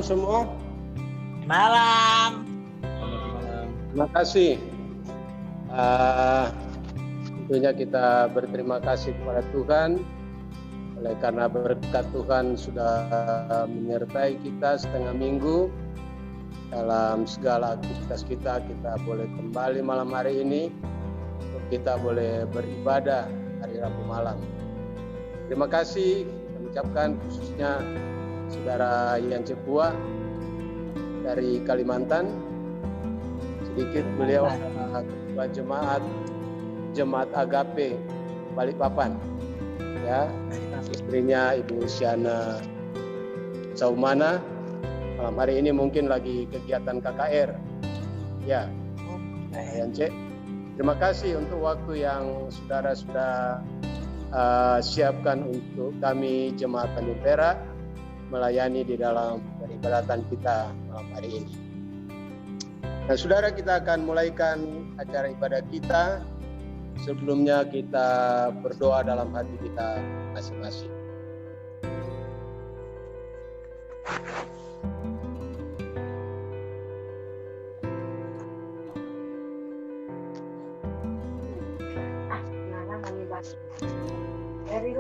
malam semua. Malam. Selamat malam. Terima kasih. Tentunya kita berterima kasih kepada Tuhan. Oleh karena berkat Tuhan sudah menyertai kita setengah minggu dalam segala aktivitas kita boleh kembali malam hari ini untuk kita boleh beribadah hari Rabu malam. Terima kasih kita ucapkan khususnya Saudara Ian Cepua dari Kalimantan. Sedikit beliau adalah ketua Jemaat Agape Balikpapan. Ya, istrinya Ibu Siana Saumana. Malam hari ini mungkin lagi kegiatan KKR. Ya, Yance. Terima kasih untuk waktu yang saudara sudah siapkan untuk kami Jemaat Tanjung Perak melayani di dalam peribadatan kita malam hari ini. Nah, saudara, kita akan mulaikan acara ibadah kita. Sebelumnya kita berdoa dalam hati kita masing-masing.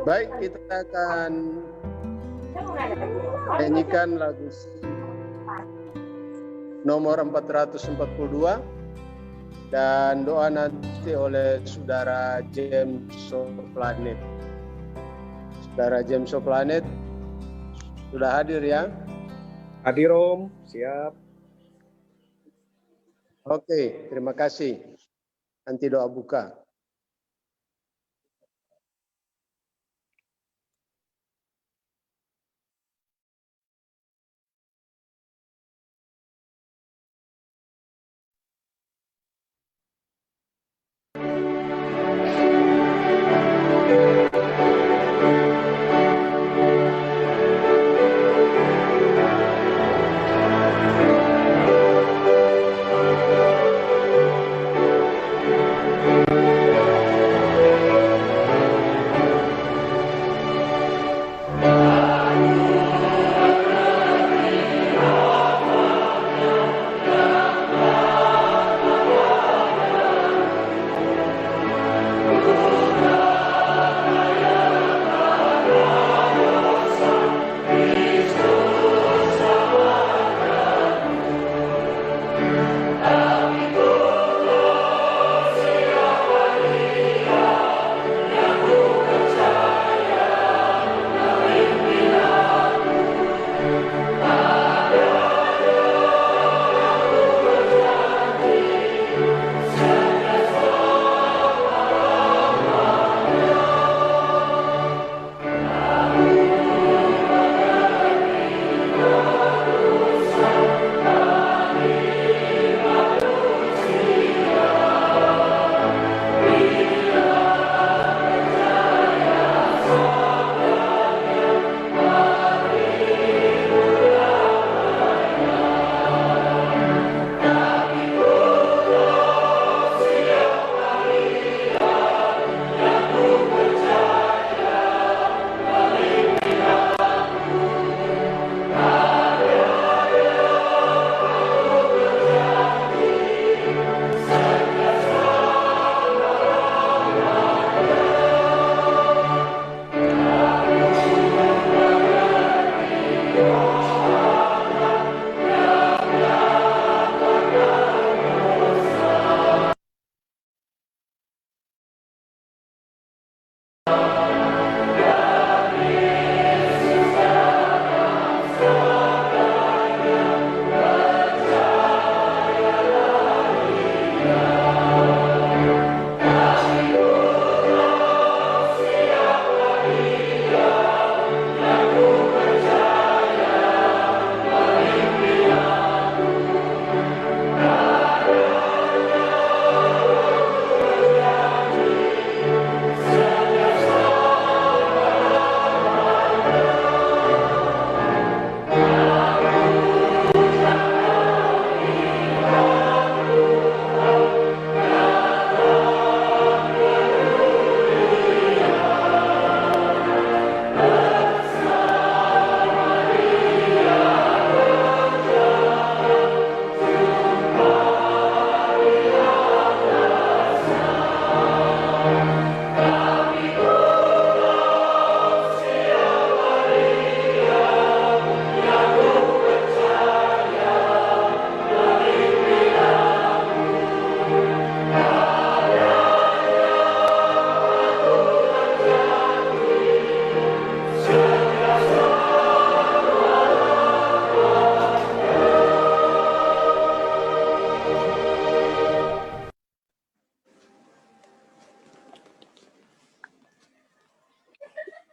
Baik, kita akan nyanyikan lagu nomor 442 dan doa nanti oleh Saudara James Soplanet. Saudara James Soplanet sudah hadir ya? Hadir Om, siap. Oke, terima kasih. Nanti doa buka.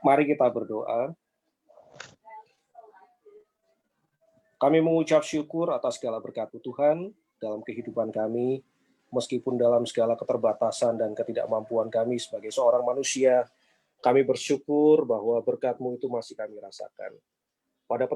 Mari kita berdoa. Kami mengucap syukur atas segala berkat Tuhan dalam kehidupan kami, meskipun dalam segala keterbatasan dan ketidakmampuan kami sebagai seorang manusia, kami bersyukur bahwa berkat-Mu itu masih kami rasakan. Pada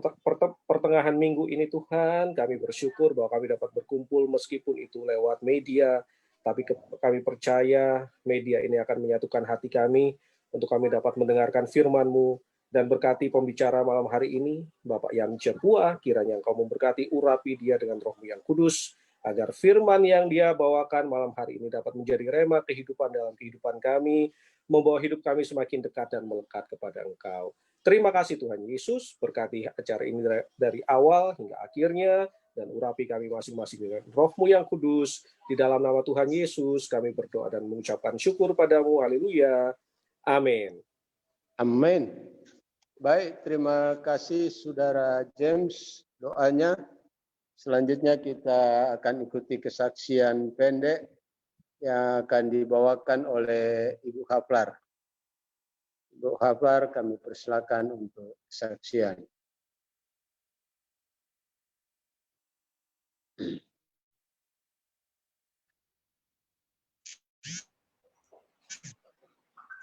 pertengahan minggu ini Tuhan, kami bersyukur bahwa kami dapat berkumpul meskipun itu lewat media, tapi kami percaya media ini akan menyatukan hati kami untuk kami dapat mendengarkan firman-Mu. Dan berkati pembicara malam hari ini, Bapak Yan Cerpua, kiranya Engkau memberkati, urapi dia dengan Roh-Mu yang kudus, agar firman yang dia bawakan malam hari ini dapat menjadi rema kehidupan dalam kehidupan kami, membawa hidup kami semakin dekat dan melekat kepada Engkau. Terima kasih Tuhan Yesus, berkati acara ini dari awal hingga akhirnya, dan urapi kami masing-masing dengan Roh-Mu yang kudus. Di dalam nama Tuhan Yesus, kami berdoa dan mengucapkan syukur padamu. Haleluya. Amin. Amin. Baik, terima kasih Saudara James doanya. Selanjutnya kita akan ikuti kesaksian pendek yang akan dibawakan oleh Ibu Haflar. Ibu Haflar, kami persilakan untuk kesaksian.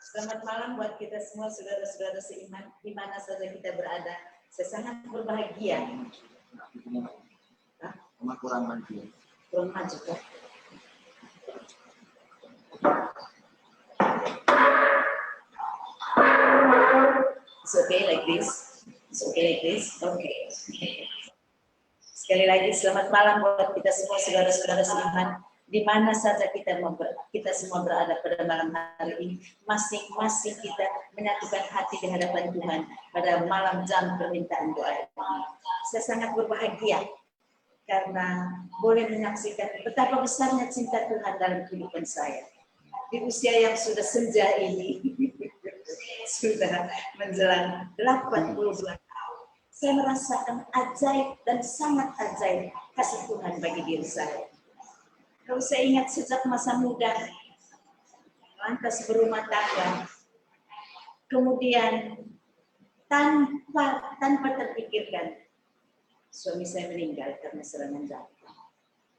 Selamat malam buat kita semua, saudara-saudara seiman, di mana saja kita berada. Saya sangat berbahagia. Kurang maju. Kurang maju kan? It's okay like this. It's okay like this. Okay. Sekali lagi selamat malam buat kita semua, saudara-saudara seiman. Di mana saja kita semua berada pada malam hari ini, masing-masing kita menyatukan hati di hadapan Tuhan pada malam jam permintaan doa. Saya sangat berbahagia karena boleh menyaksikan betapa besarnya cinta Tuhan dalam kehidupan saya. Di usia yang sudah senja ini, sudah menjelang 82 tahun, saya merasakan ajaib dan sangat ajaib kasih Tuhan bagi diri saya. Kalau saya ingat sejak masa muda, lantas berumah tangga, kemudian tanpa terpikirkan, suami saya meninggal karena serangan jantung.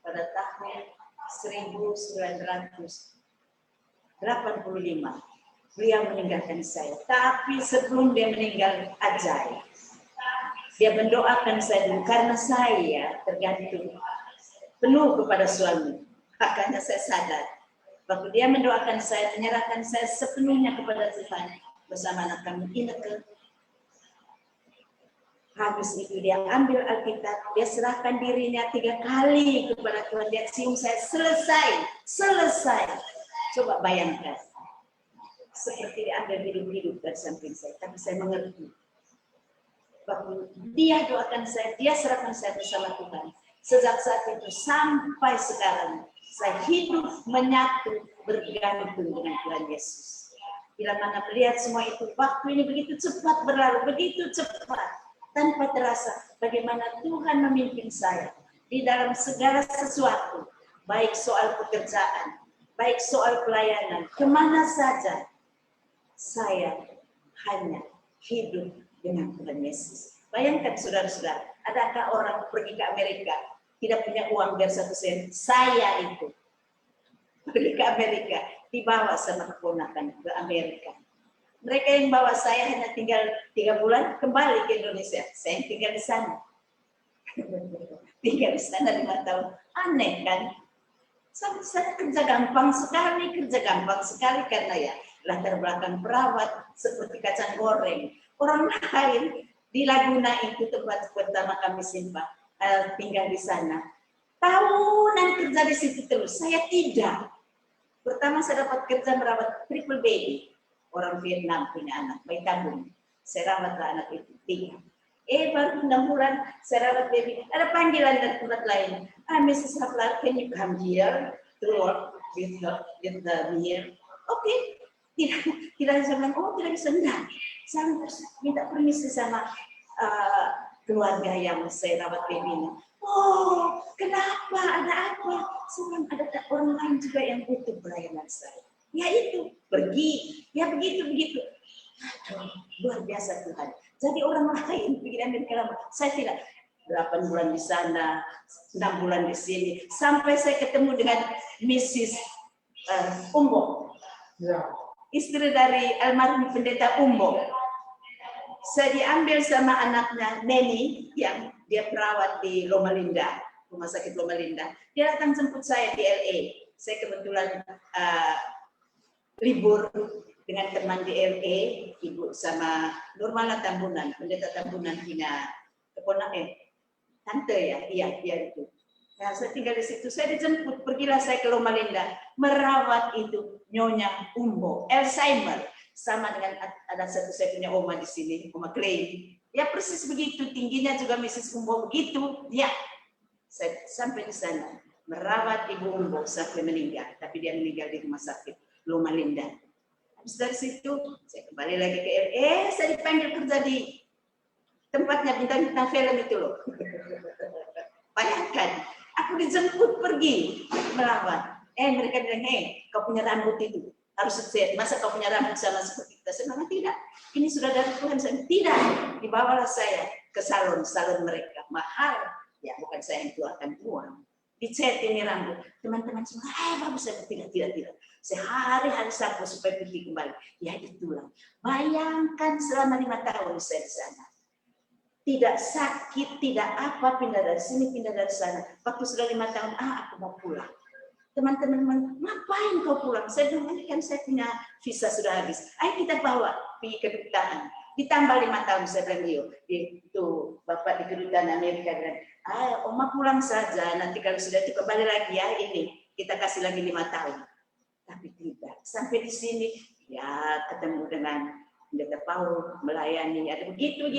Pada tahun 1985, beliau meninggalkan saya. Tapi sebelum dia meninggal, ajaib. Dia mendoakan saya dulu, karena saya tergantung penuh kepada suami. Makanya saya sadar, waktu dia mendoakan saya, menyerahkan saya sepenuhnya kepada Tuhan, bersama anak kami Ineke. Habis itu dia ambil Alkitab, dia serahkan dirinya 3 kali kepada Tuhan, dia cium saya, selesai. Coba bayangkan, seperti diambil hidup-hidup dari samping saya, tapi saya mengerti. Waktu dia doakan saya, dia serahkan saya bersama Tuhan. Sejak saat itu sampai sekarang, saya hidup menyatu bergantung dengan Tuhan Yesus. Bila mana melihat semua itu, waktu ini begitu cepat berlalu, begitu cepat, tanpa terasa bagaimana Tuhan memimpin saya di dalam segala sesuatu, baik soal pekerjaan, baik soal pelayanan, kemana saja, saya hanya hidup dengan Tuhan Yesus. Bayangkan saudara-saudara, adakah orang pergi ke Amerika tidak punya uang biar 1 sen? Saya itu pergi ke Amerika, dibawa sama keponakan ke Amerika. Mereka yang bawa saya hanya tinggal 3 bulan, kembali ke Indonesia. Saya yang tinggal di sana. Tinggal di sana 5 tahun. Aneh kan? Saya kerja gampang sekali karena ya latar belakang perawat seperti kacang goreng. Orang lain di Laguna itu tempat pertama kami tinggal di sana. Tahunan kerja di situ terus. Saya tidak. Pertama saya dapat kerja merawat triple baby. Orang Vietnam punya anak, bayi tabung. Saya rawatlah anak itu 3. Baru 6 bulan saya rawat baby. Ada panggilan dari tempat lain. Mrs. Haflar, can you come here to work with the here? Oke. Tidak bisa bilang, oh tidak bisa, enggak. Saya harus minta permisi sama keluarga yang saya rawat baby-nya. Oh, kenapa? Ada apa? Sedang ada orang lain juga yang butuh pelayanan saya. Ya itu, pergi. Ya begitu. Luar biasa Tuhan. Jadi orang lain pikir Amerika lama, saya tidak. 8 bulan di sana, 6 bulan di sini, sampai saya ketemu dengan Mrs. Umbo, istri dari almarhum pendeta Umbo. Saya diambil sama anaknya Neni yang dia perawat di Loma Linda, rumah sakit Loma Linda. Dia datang jemput saya di LA. Saya kebetulan libur dengan teman di LA, ibu sama Nurmala Tambunan, pendeta Tambunan punya keponakan, tante ya, iya itu. Nah, saya tinggal di situ, saya dijemput, pergilah saya ke Loma Linda, merawat itu Nyonya Umbo, Alzheimer, sama dengan ada satu saya punya oma di sini, Oma Clay. Ya persis begitu, tingginya juga Mrs. Umbo begitu, ya. Saya sampai di sana, merawat Ibu Umbo sampai meninggal, tapi dia meninggal di rumah sakit Loma Linda. Habis dari situ, saya kembali lagi ke LA, saya dipanggil kerja di tempatnya bintang-bintang film itu loh. Bayangkan, aku dijemput pergi merawat. Mereka bilang, kau punya rambut itu harus set. Masa kau punya rambut sama seperti kita? Saya bilang, tidak. Ini sudah dari Tuhan. Saya tidak. Dibawalah saya ke salon mereka. Mahal. Ya, bukan saya yang keluarkan uang. Dicet ini rambut. Teman-teman semua, bagus. Saya tidak. Saya hari-hari sapu supaya pergi kembali. Ya, itulah. Bayangkan selama 5 tahun saya di sana. Tidak sakit, tidak apa, pindah dari sini, pindah dari sana. Waktu sudah 5 tahun, aku mau pulang. Teman-teman, ngapain kau pulang? Saya bilang, kan saya punya visa sudah habis. Ayo kita bawa pergi ke kedutaan. Ditambah 5 tahun, saya bilang, itu Bapak di kedutaan Amerika bilang, Oma pulang saja, nanti kalau sudah itu kembali lagi ya, ini kita kasih lagi 5 tahun. Tapi tidak, sampai di sini, ya ketemu dengan pendeta Paul, melayani, ada begitu.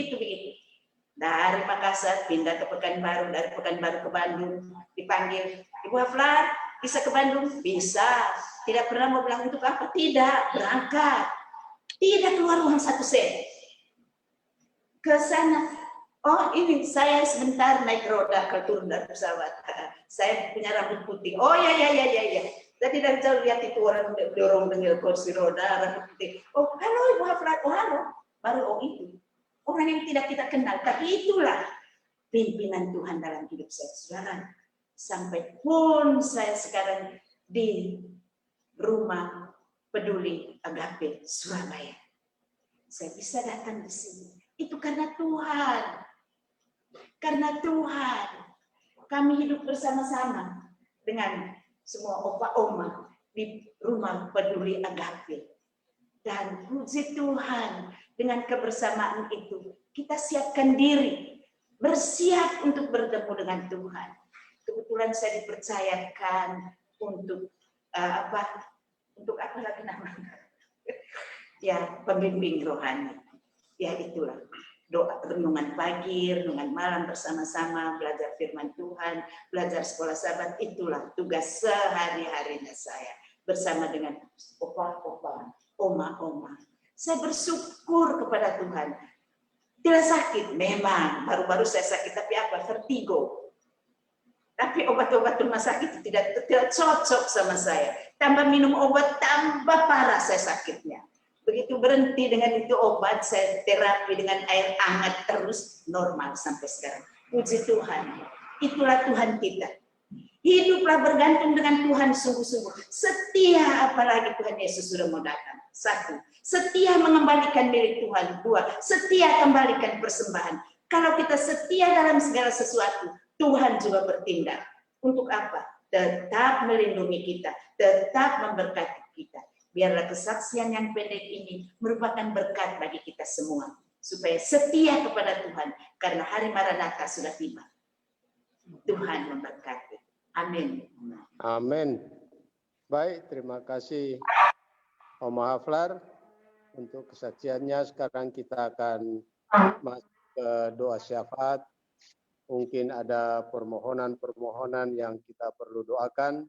Dari Makassar pindah ke Pekanbaru, dari Pekanbaru ke Bandung, dipanggil, Ibu Haflar, bisa ke Bandung? Bisa. Tidak pernah mau bilang untuk apa? Tidak, berangkat. Tidak keluar uang 1 sen. Ke sana, ini saya sebentar naik roda ke turun dari pesawat. Saya punya rambut putih. Oh ya. Jadi dari jauh lihat itu orang dorong dengan kursi roda, rambut putih. Oh, halo Ibu Haflar. Oh, halo. Baru itu. Orang yang tidak kita kenal, tapi itulah pimpinan Tuhan dalam hidup saya, saudara. Sampai pun saya sekarang di rumah peduli Agape Surabaya. Saya bisa datang di sini. Itu karena Tuhan. Karena Tuhan. Kami hidup bersama-sama dengan semua opa-oma di rumah peduli Agape. Dan puji Tuhan, dengan kebersamaan itu, kita siapkan diri, bersiap untuk bertemu dengan Tuhan. Kebetulan saya dipercayakan untuk apa lagi namanya? Ya, pembimbing rohani. Ya, itulah. Doa renungan pagi, renungan malam bersama-sama, belajar firman Tuhan, belajar sekolah sahabat, itulah tugas sehari-harinya saya. Bersama dengan opa-opa, oma-oma. Saya bersyukur kepada Tuhan. Tidak sakit, memang baru-baru saya sakit, tapi apa? Vertigo. Tapi obat-obat rumah sakit itu tidak cocok sama saya. Tambah minum obat, tambah parah saya sakitnya. Begitu berhenti dengan itu obat, saya terapi dengan air hangat terus normal sampai sekarang. Puji Tuhan. Itulah Tuhan kita. Hiduplah bergantung dengan Tuhan sungguh-sungguh. Setia, apalagi Tuhan Yesus sudah mau datang. 1. Setia mengembalikan milik Tuhan. 2. Setia kembalikan persembahan. Kalau kita setia dalam segala sesuatu, Tuhan juga bertindak. Untuk apa? Tetap melindungi kita. Tetap memberkati kita. Biarlah kesaksian yang pendek ini merupakan berkat bagi kita semua. Supaya setia kepada Tuhan. Karena hari Maranatha sudah tiba. Tuhan memberkati. Amin. Amin. Baik, terima kasih Oma Haflar untuk kesaksiannya. Sekarang kita akan masuk ke doa syafaat. Mungkin ada permohonan-permohonan yang kita perlu doakan.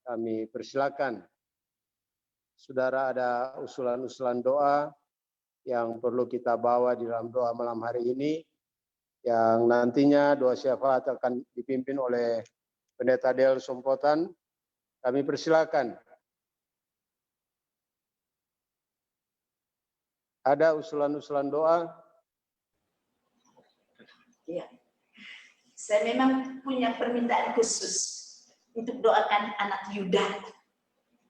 Kami persilakan. Saudara, ada usulan-usulan doa yang perlu kita bawa di dalam doa malam hari ini, yang nantinya doa syafaat akan dipimpin oleh Pendeta Del Sompotan. Kami persilakan. Ada usulan-usulan doa? Ya. Saya memang punya permintaan khusus untuk doakan anak Yuda.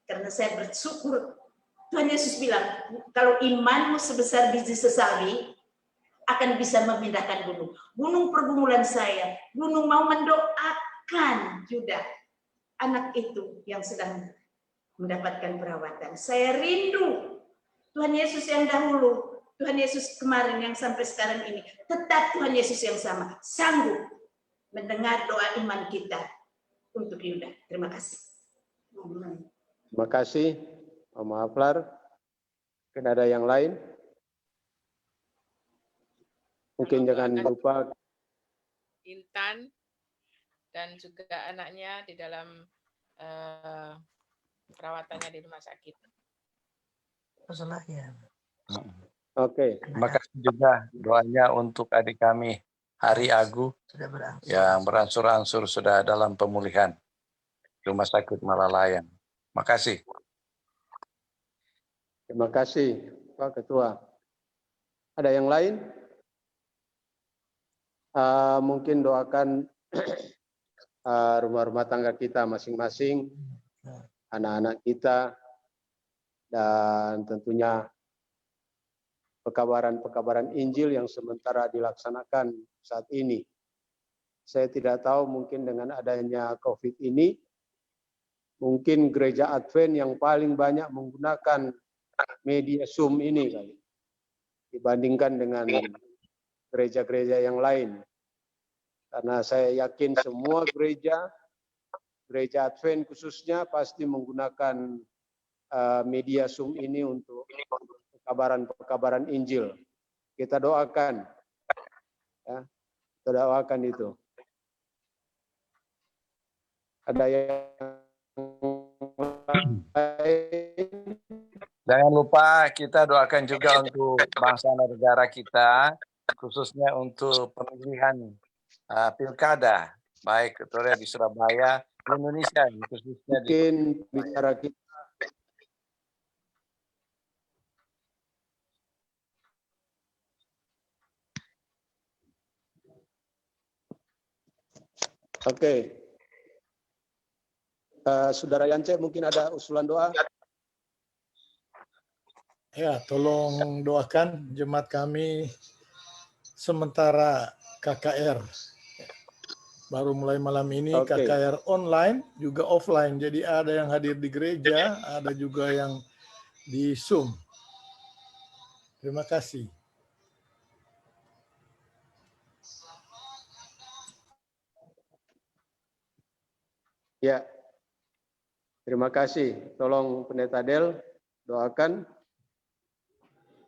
Karena saya bersyukur, Tuhan Yesus bilang, kalau imanmu sebesar biji sesawi, akan bisa memindahkan gunung. Gunung pergumulan saya, gunung mau mendoakan Yuda, anak itu yang sedang mendapatkan perawatan. Saya rindu Tuhan Yesus yang dahulu, Tuhan Yesus kemarin yang sampai sekarang ini, tetap Tuhan Yesus yang sama, sanggup mendengar doa iman kita untuk Yuda. Terima kasih. Terima kasih, Pak Mahaflar. Mungkin ada yang lain? Mungkin jangan lupa Intan dan juga anaknya di dalam perawatannya di rumah sakit. Oke. Terima kasih juga doanya untuk adik kami Hari Agu yang beransur-ansur sudah dalam pemulihan Rumah Sakit Malalayang. Makasih. Terima kasih, Pak Ketua. Ada yang lain? Mungkin doakan rumah-rumah tangga kita masing-masing, anak-anak kita, dan tentunya pekabaran Injil yang sementara dilaksanakan saat ini. Saya tidak tahu mungkin dengan adanya COVID ini, mungkin gereja Advent yang paling banyak menggunakan media Zoom ini kali, dibandingkan dengan gereja-gereja yang lain. Karena saya yakin semua gereja Advent khususnya pasti menggunakan media Zoom ini untuk pekabaran Injil. Kita doakan, ya, kita doakan itu. Ada yang lain? Jangan lupa kita doakan juga untuk bangsa dan negara kita, khususnya untuk pemilihan pilkada, baik ketua di Surabaya, di Indonesia, khususnya mungkin bicara kita. Oke. Saudara Yance mungkin ada usulan doa? Ya, tolong doakan jemaat kami sementara KKR. Baru mulai malam ini KKR online juga offline. Jadi ada yang hadir di gereja, ada juga yang di Zoom. Terima kasih. Ya. Terima kasih. Tolong Pendeta Del doakan.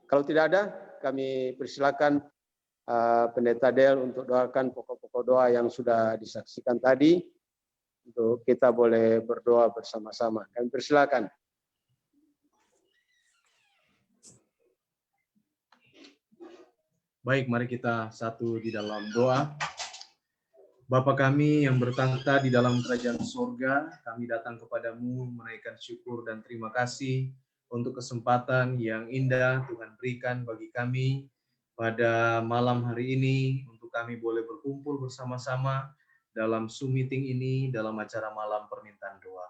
Kalau tidak ada, kami persilakan Pendeta Del untuk doakan pokok-pokok doa yang sudah disaksikan tadi. Untuk kita boleh berdoa bersama-sama. Kami persilakan. Baik, mari kita satu di dalam doa. Bapa kami yang bertahta di dalam kerajaan surga, kami datang kepadamu menaikkan syukur dan terima kasih untuk kesempatan yang indah Tuhan berikan bagi kami pada malam hari ini, untuk kami boleh berkumpul bersama-sama dalam Zoom meeting ini, dalam acara malam permintaan doa.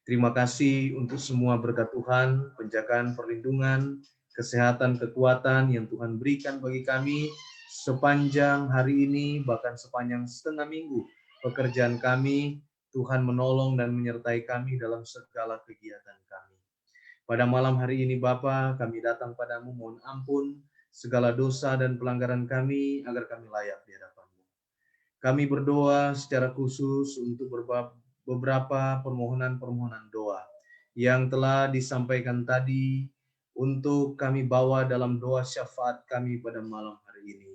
Terima kasih untuk semua berkat Tuhan, penjagaan, perlindungan, kesehatan, kekuatan yang Tuhan berikan bagi kami sepanjang hari ini, bahkan sepanjang setengah minggu pekerjaan kami. Tuhan menolong dan menyertai kami dalam segala kegiatan kami. Pada malam hari ini Bapa, kami datang padamu mohon ampun segala dosa dan pelanggaran kami agar kami layak di hadapan-Mu. Kami berdoa secara khusus untuk beberapa permohonan-permohonan doa yang telah disampaikan tadi, untuk kami bawa dalam doa syafaat kami pada malam hari ini.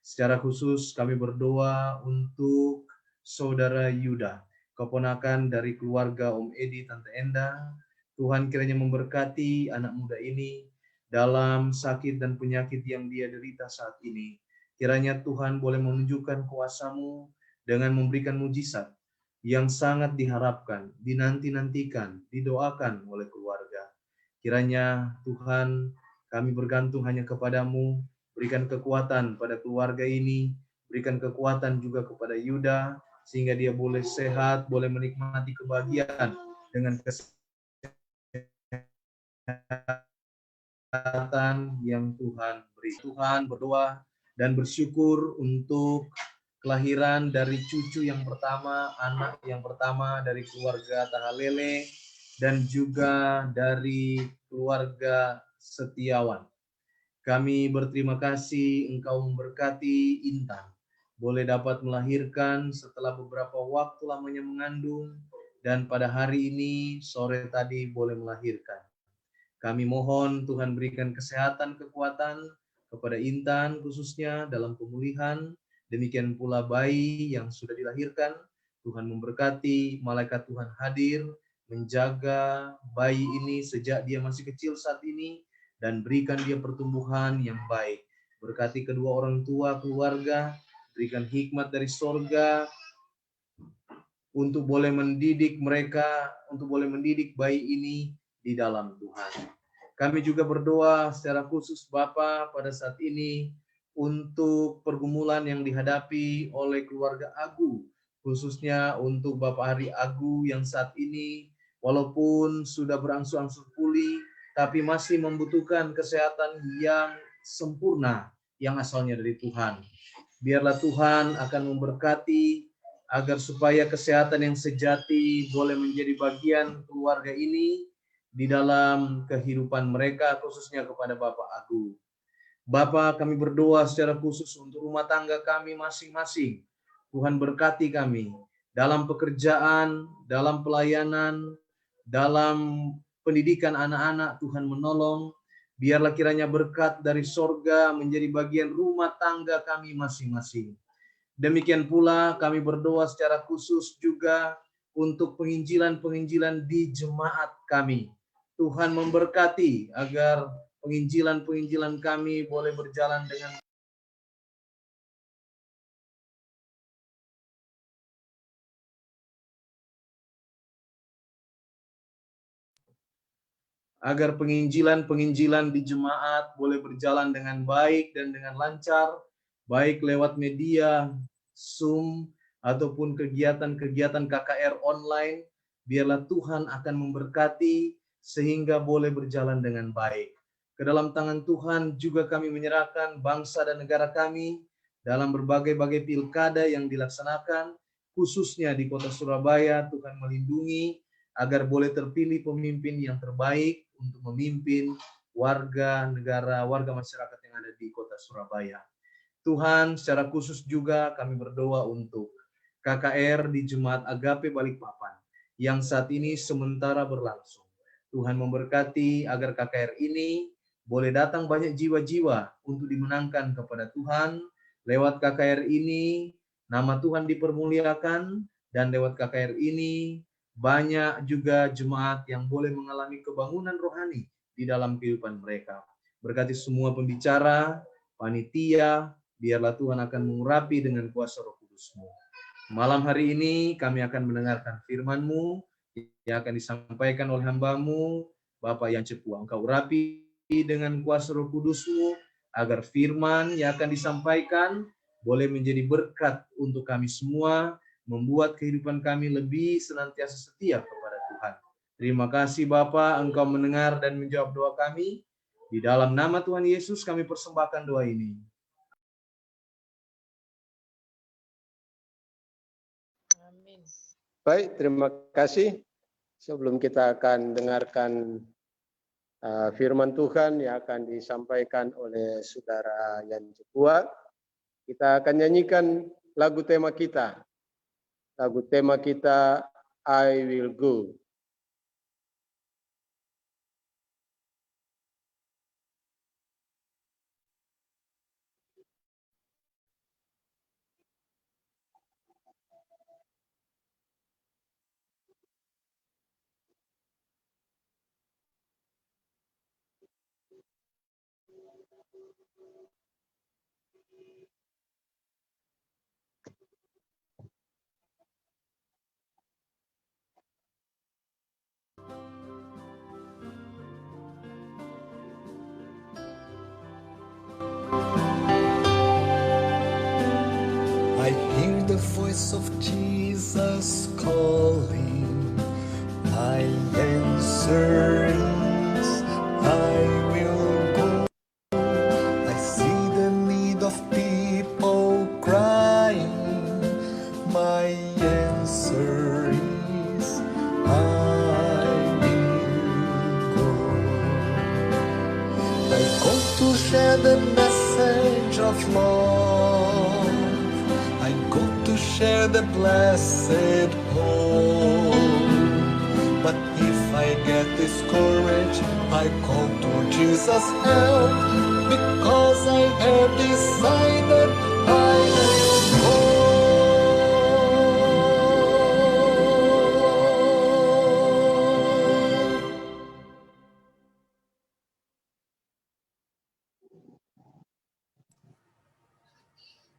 Secara khusus kami berdoa untuk Saudara Yuda, keponakan dari keluarga Om Edi, Tante Enda. Tuhan kiranya memberkati anak muda ini dalam sakit dan penyakit yang dia derita saat ini. Kiranya Tuhan boleh menunjukkan kuasa-Mu dengan memberikan mujizat yang sangat diharapkan, dinanti-nantikan, didoakan oleh keluarga. Kiranya Tuhan Kami bergantung hanya kepadamu. Berikan kekuatan pada keluarga ini, berikan kekuatan juga kepada Yuda, sehingga dia boleh sehat, boleh menikmati kebahagiaan dengan kesehatan yang Tuhan beri. Tuhan berdoa dan bersyukur untuk kelahiran dari cucu yang pertama, anak yang pertama dari keluarga Tahalele, dan juga dari keluarga Setiawan. Kami berterima kasih Engkau memberkati Intan. Boleh dapat melahirkan setelah beberapa waktu lamanya mengandung, dan pada hari ini, sore tadi boleh melahirkan. Kami mohon Tuhan berikan kesehatan, kekuatan kepada Intan khususnya dalam pemulihan. Demikian pula bayi yang sudah dilahirkan. Tuhan memberkati, malaikat Tuhan hadir, menjaga bayi ini sejak dia masih kecil saat ini, dan berikan dia pertumbuhan yang baik. Berkati kedua orang tua, keluarga, berikan hikmat dari sorga untuk boleh mendidik mereka, untuk boleh mendidik bayi ini di dalam Tuhan. Kami juga berdoa secara khusus Bapa pada saat ini untuk pergumulan yang dihadapi oleh keluarga Agu, khususnya untuk Bapak Hari Agu yang saat ini walaupun sudah berangsur-angsur pulih, tapi masih membutuhkan kesehatan yang sempurna yang asalnya dari Tuhan. Biarlah Tuhan akan memberkati agar supaya kesehatan yang sejati boleh menjadi bagian keluarga ini di dalam kehidupan mereka, khususnya kepada Bapak Agu. Bapak, kami berdoa secara khusus untuk rumah tangga kami masing-masing. Tuhan berkati kami dalam pekerjaan, dalam pelayanan, dalam pendidikan anak-anak. Tuhan menolong. Biarlah kiranya berkat dari sorga menjadi bagian rumah tangga kami masing-masing. Demikian pula kami berdoa secara khusus juga untuk penginjilan-penginjilan di jemaat kami. Tuhan memberkati agar penginjilan-penginjilan kami boleh berjalan dengan agar penginjilan-penginjilan di jemaat boleh berjalan dengan baik dan dengan lancar, baik lewat media, Zoom, ataupun kegiatan-kegiatan KKR online. Biarlah Tuhan akan memberkati sehingga boleh berjalan dengan baik. Ke dalam tangan Tuhan juga kami menyerahkan bangsa dan negara kami dalam berbagai-bagai pilkada yang dilaksanakan, khususnya di kota Surabaya. Tuhan melindungi agar boleh terpilih pemimpin yang terbaik untuk memimpin warga negara, warga masyarakat yang ada di kota Surabaya. Tuhan, secara khusus juga kami berdoa untuk KKR di Jemaat Agape Balikpapan yang saat ini sementara berlangsung. Tuhan memberkati agar KKR ini boleh datang banyak jiwa-jiwa untuk dimenangkan kepada Tuhan. Lewat KKR ini, nama Tuhan dipermuliakan, dan lewat KKR ini, banyak juga jemaat yang boleh mengalami kebangunan rohani di dalam kehidupan mereka. Berkati semua pembicara, panitia, biarlah Tuhan akan mengurapi dengan kuasa Roh Kudus-Mu. Malam hari ini kami akan mendengarkan firman-Mu yang akan disampaikan oleh hamba-Mu, Bapak yang cepu. Engkau urapi dengan kuasa Roh Kudus-Mu, agar firman yang akan disampaikan boleh menjadi berkat untuk kami semua, membuat kehidupan kami lebih senantiasa setia kepada Tuhan. Terima kasih Bapa, Engkau mendengar dan menjawab doa kami. Di dalam nama Tuhan Yesus kami persembahkan doa ini. Amin. Baik, terima kasih. Sebelum kita akan dengarkan firman Tuhan yang akan disampaikan oleh Saudara Yan Cepua, kita akan nyanyikan lagu tema kita. Lagu tema kita, I Will Go. voice of Jesus calling, my answer is I will go. I see the need of people crying, my answer is I will go. I go to share the message of love, I go to share the blessed hope. But if I get discouraged, I call to Jesus' help, because I have decided I will go.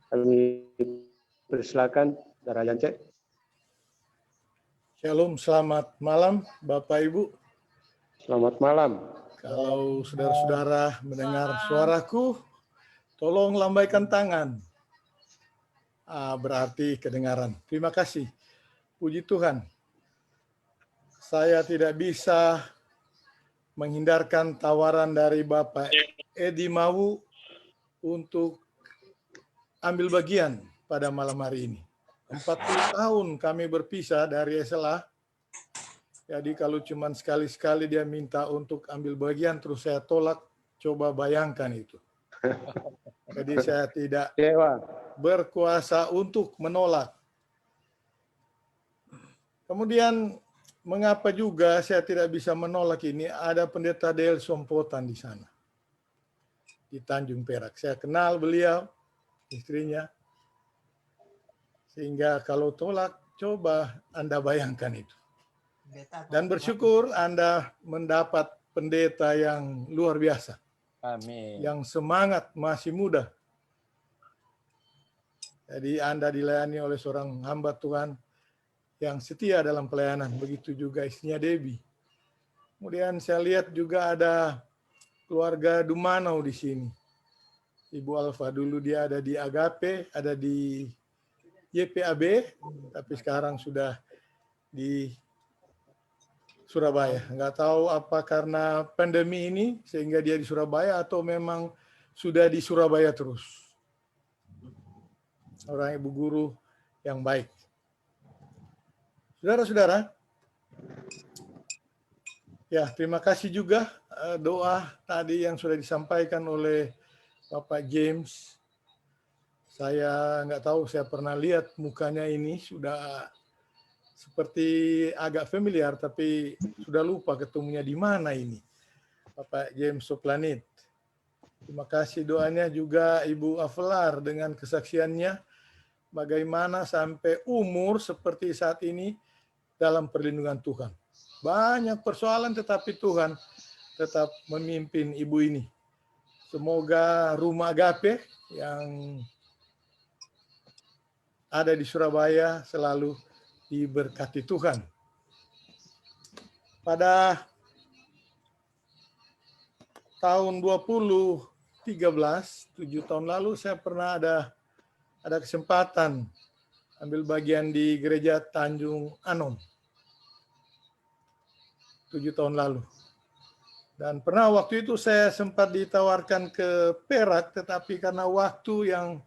Kami persilakan Saudara Yance. Shalom, selamat malam Bapak Ibu. Selamat malam. Kalau saudara-saudara mendengar suaraku, tolong lambaikan tangan. Berarti kedengaran. Terima kasih. Puji Tuhan. Saya tidak bisa menghindarkan tawaran dari Bapak Edi Mawu untuk ambil bagian pada malam hari ini. 40 tahun kami berpisah dari SLA. Jadi kalau cuma sekali-sekali dia minta untuk ambil bagian terus saya tolak, coba bayangkan itu. Jadi saya tidak berkuasa untuk menolak. Kemudian mengapa juga saya tidak bisa menolak ini? Ada pendeta Del Sompotan di sana. Di Tanjung Perak. Saya kenal beliau, istrinya. Sehingga kalau tolak, coba Anda bayangkan itu. Dan bersyukur Anda mendapat pendeta yang luar biasa. Amin. Yang semangat, masih muda. Jadi Anda dilayani oleh seorang hamba Tuhan yang setia dalam pelayanan. Begitu juga istrinya Debbie. Kemudian saya lihat juga ada keluarga Dumanau di sini. Ibu Alfa dulu dia ada di Agape, ada di YPAB, tapi sekarang sudah di Surabaya. Nggak tahu apa karena pandemi ini sehingga dia di Surabaya atau memang sudah di Surabaya terus. Orang ibu guru yang baik. Saudara-saudara, ya terima kasih juga doa tadi yang sudah disampaikan oleh Bapak James. Saya nggak tahu, saya pernah lihat mukanya ini sudah seperti agak familiar, tapi sudah lupa ketemunya di mana ini. Bapak James Soplanit. Terima kasih doanya juga Ibu Avelar dengan kesaksiannya. Bagaimana sampai umur seperti saat ini dalam perlindungan Tuhan. Banyak persoalan tetapi Tuhan tetap memimpin ibu ini. Semoga rumah Agape yang ada di Surabaya selalu diberkati Tuhan. Pada tahun 2013, 7 tahun lalu saya pernah ada kesempatan ambil bagian di gereja Tanjung Anom. 7 tahun lalu. Dan pernah waktu itu saya sempat ditawarkan ke Perak, tetapi karena waktu yang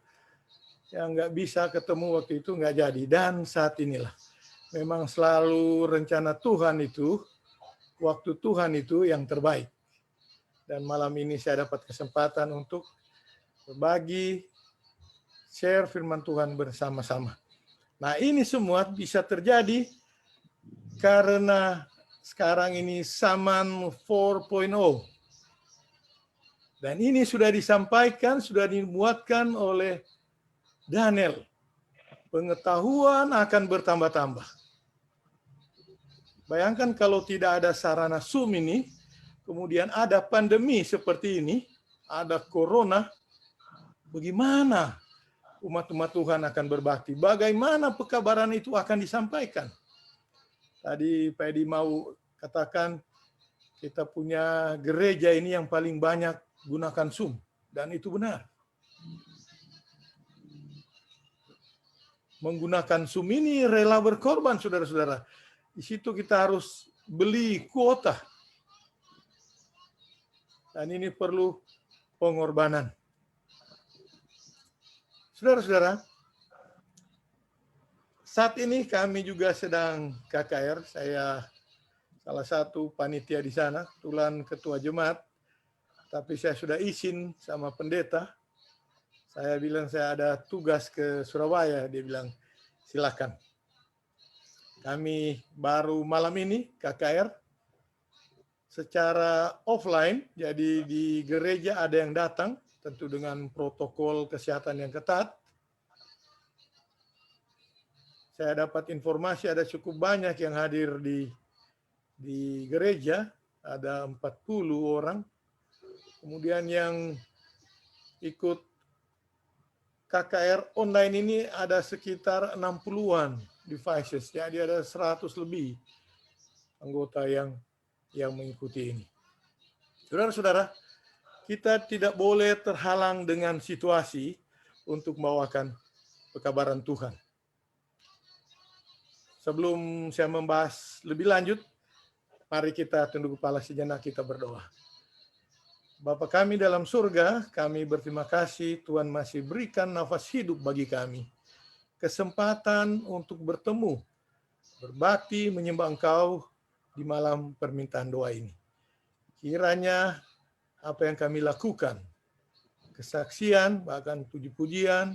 nggak bisa ketemu waktu itu nggak jadi. Dan saat inilah. Memang selalu rencana Tuhan itu, waktu Tuhan itu yang terbaik. Dan malam ini saya dapat kesempatan untuk berbagi, share firman Tuhan bersama-sama. Nah ini semua bisa terjadi karena sekarang ini zaman 4.0. Dan ini sudah disampaikan, sudah dimuatkan oleh Daniel. Pengetahuan akan bertambah-tambah. Bayangkan kalau tidak ada sarana Zoom ini, kemudian ada pandemi seperti ini, ada corona, bagaimana umat-umat Tuhan akan berbakti? Bagaimana pekabaran itu akan disampaikan? Tadi Pak Edi mau katakan, kita punya gereja ini yang paling banyak gunakan Zoom. Dan itu benar. menggunakan Zoom ini rela berkorban, saudara-saudara. Di situ kita harus beli kuota. Dan ini perlu pengorbanan. Saudara-saudara, saat ini kami juga sedang KKR, saya salah satu panitia di sana, kebetulan ketua jemaat, tapi saya sudah izin sama pendeta. Saya bilang saya ada tugas ke Surabaya, dia bilang silakan. Kami baru malam ini KKR secara offline, jadi di gereja ada yang datang, tentu dengan protokol kesehatan yang ketat. Saya dapat informasi ada cukup banyak yang hadir di gereja, ada 40 orang. Kemudian yang ikut KKR online ini ada sekitar 60-an devices, jadi ada 100 lebih anggota yang mengikuti ini. Saudara-saudara, kita tidak boleh terhalang dengan situasi untuk membawakan pekabaran Tuhan. Sebelum saya membahas lebih lanjut, mari kita tunduk kepala sejenak, kita berdoa. Bapa kami dalam surga, kami berterima kasih Tuhan masih berikan nafas hidup bagi kami. Kesempatan untuk bertemu, berbakti, menyembah Engkau di malam permintaan doa ini. Kiranya apa yang kami lakukan, kesaksian, bahkan puji-pujian,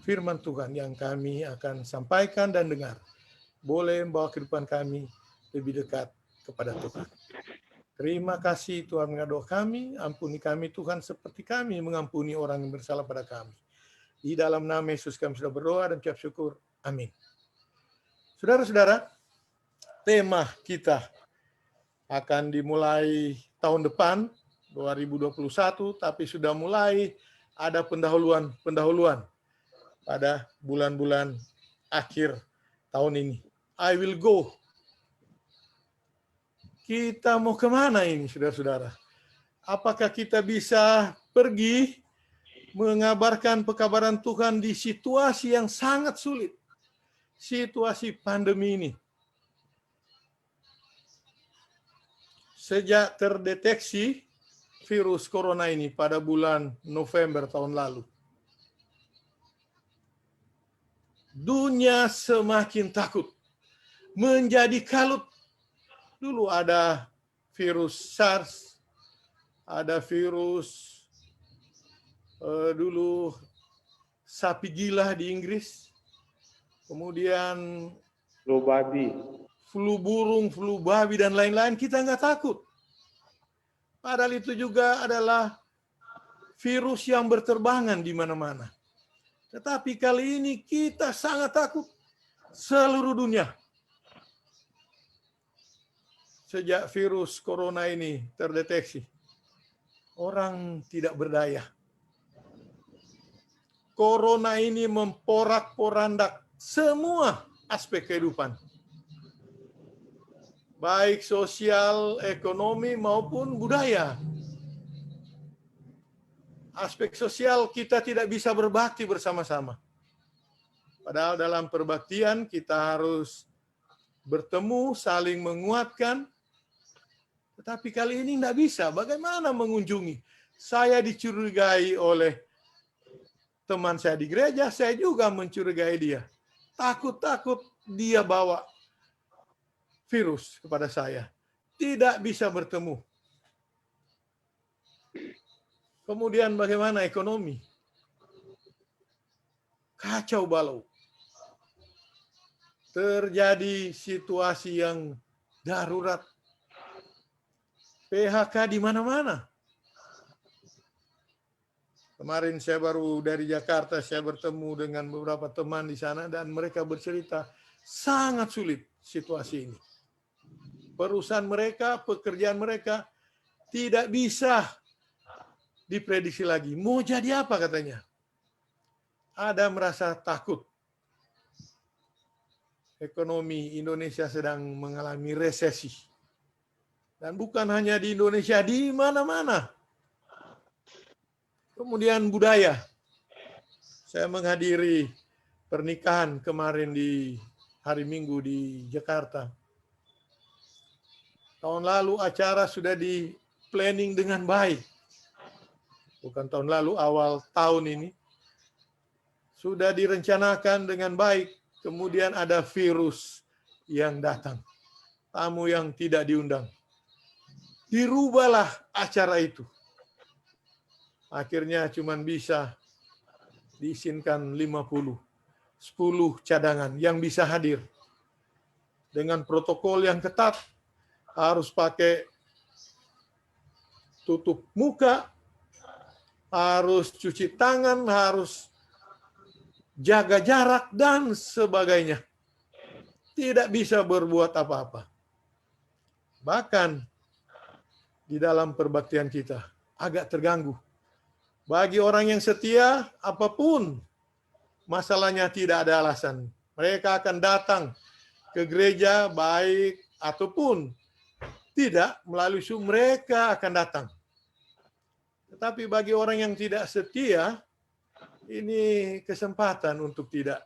firman Tuhan yang kami akan sampaikan dan dengar, boleh membawa kehidupan kami lebih dekat kepada Tuhan. Terima kasih Tuhan mengaduk kami, ampuni kami Tuhan seperti kami mengampuni orang yang bersalah pada kami. Di dalam nama Yesus kami sudah berdoa dan ucap syukur. Amin. Saudara-saudara, tema kita akan dimulai tahun depan, 2021, tapi sudah mulai ada pendahuluan pada bulan-bulan akhir tahun ini. I will go. Kita mau kemana ini, saudara-saudara? Apakah kita bisa pergi mengabarkan pekabaran Tuhan di situasi yang sangat sulit? Situasi pandemi ini. Sejak terdeteksi virus corona ini pada bulan November tahun lalu, dunia semakin takut, menjadi kalut. Dulu ada virus SARS, ada virus dulu sapi gila di Inggris, kemudian flu babi, flu burung, flu babi, dan lain-lain. Kita nggak takut. Padahal itu juga adalah virus yang berterbangan di mana-mana. Tetapi kali ini kita sangat takut, seluruh dunia. Sejak virus corona ini terdeteksi, orang tidak berdaya. Corona ini memporak-porandak semua aspek kehidupan, baik sosial, ekonomi, maupun budaya. Aspek sosial kita tidak bisa berbakti bersama-sama. Padahal dalam perbaktian kita harus bertemu, saling menguatkan. Tetapi kali ini tidak bisa. Bagaimana mengunjungi? Saya dicurigai oleh teman saya di gereja, saya juga mencurigai dia. Takut-takut dia bawa virus kepada saya. Tidak bisa bertemu. Kemudian bagaimana ekonomi? Kacau balau. Terjadi situasi yang darurat. PHK di mana-mana. Kemarin saya baru dari Jakarta, saya bertemu dengan beberapa teman di sana dan mereka bercerita sangat sulit situasi ini. Perusahaan mereka, pekerjaan mereka tidak bisa diprediksi lagi. Mau jadi apa katanya? Ada merasa takut. Ekonomi Indonesia sedang mengalami resesi. Dan bukan hanya di Indonesia, di mana-mana. Kemudian budaya. Saya menghadiri pernikahan kemarin di hari Minggu di Jakarta. Tahun lalu acara sudah di planning dengan baik. Bukan tahun lalu, awal tahun ini. Sudah direncanakan dengan baik. Kemudian ada virus yang datang. Tamu yang tidak diundang. Dirubahlah acara itu. Akhirnya cuma bisa diizinkan 50. 10 cadangan yang bisa hadir. Dengan protokol yang ketat. Harus pakai tutup muka, harus cuci tangan, harus jaga jarak, dan sebagainya. Tidak bisa berbuat apa-apa. Bahkan di dalam perbaktian kita agak terganggu. Bagi orang yang setia, apapun masalahnya tidak ada alasan. Mereka akan datang ke gereja baik ataupun tidak melalui Zoom, mereka akan datang. Tetapi bagi orang yang tidak setia, ini kesempatan untuk tidak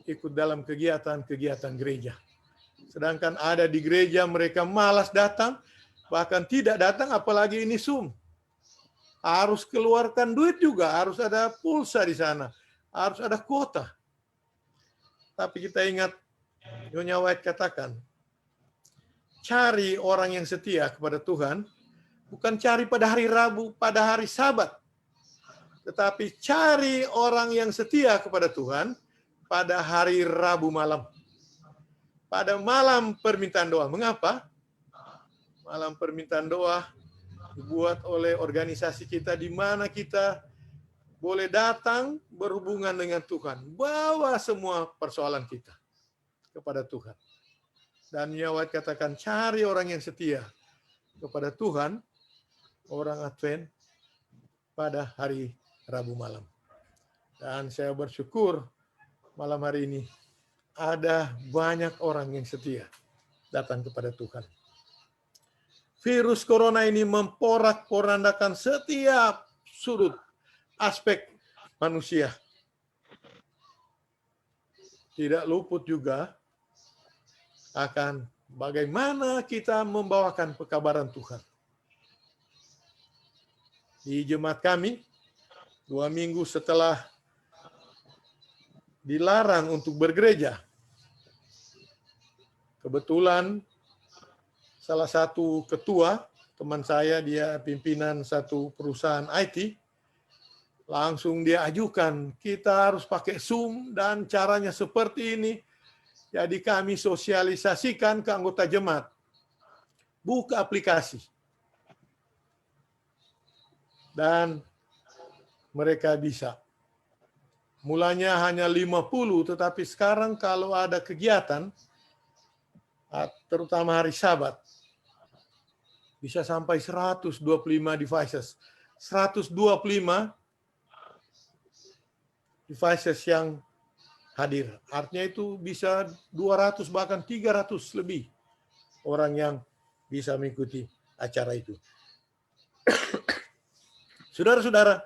ikut dalam kegiatan-kegiatan gereja. Sedangkan ada di gereja mereka malas datang, bahkan tidak datang, apalagi ini Zoom. Harus keluarkan duit juga, harus ada pulsa di sana, harus ada kuota. Tapi kita ingat, Nyonya White katakan, cari orang yang setia kepada Tuhan, bukan cari pada hari Rabu, pada hari Sabat. Tetapi cari orang yang setia kepada Tuhan pada hari Rabu malam. Pada malam permintaan doa. Mengapa? Malam permintaan doa dibuat oleh organisasi kita di mana kita boleh datang berhubungan dengan Tuhan. Bawa semua persoalan kita kepada Tuhan. Dan Nyawat katakan, cari orang yang setia kepada Tuhan, orang Advent, pada hari Rabu malam. Dan saya bersyukur malam hari ini ada banyak orang yang setia datang kepada Tuhan. Virus corona ini memporak-porandakan setiap sudut aspek manusia. Tidak luput juga akan bagaimana kita membawakan pekabaran Tuhan. Di jemaat kami, 2 minggu setelah dilarang untuk bergereja, kebetulan salah satu ketua, teman saya, dia pimpinan satu perusahaan IT, langsung dia ajukan, kita harus pakai Zoom dan caranya seperti ini. Jadi kami sosialisasikan ke anggota jemaat. Buka aplikasi. Dan mereka bisa. Mulanya hanya 50, tetapi sekarang kalau ada kegiatan, terutama hari Sabat, bisa sampai 125 devices. 125 devices yang hadir. Artinya itu bisa 200 bahkan 300 lebih orang yang bisa mengikuti acara itu. Saudara-saudara,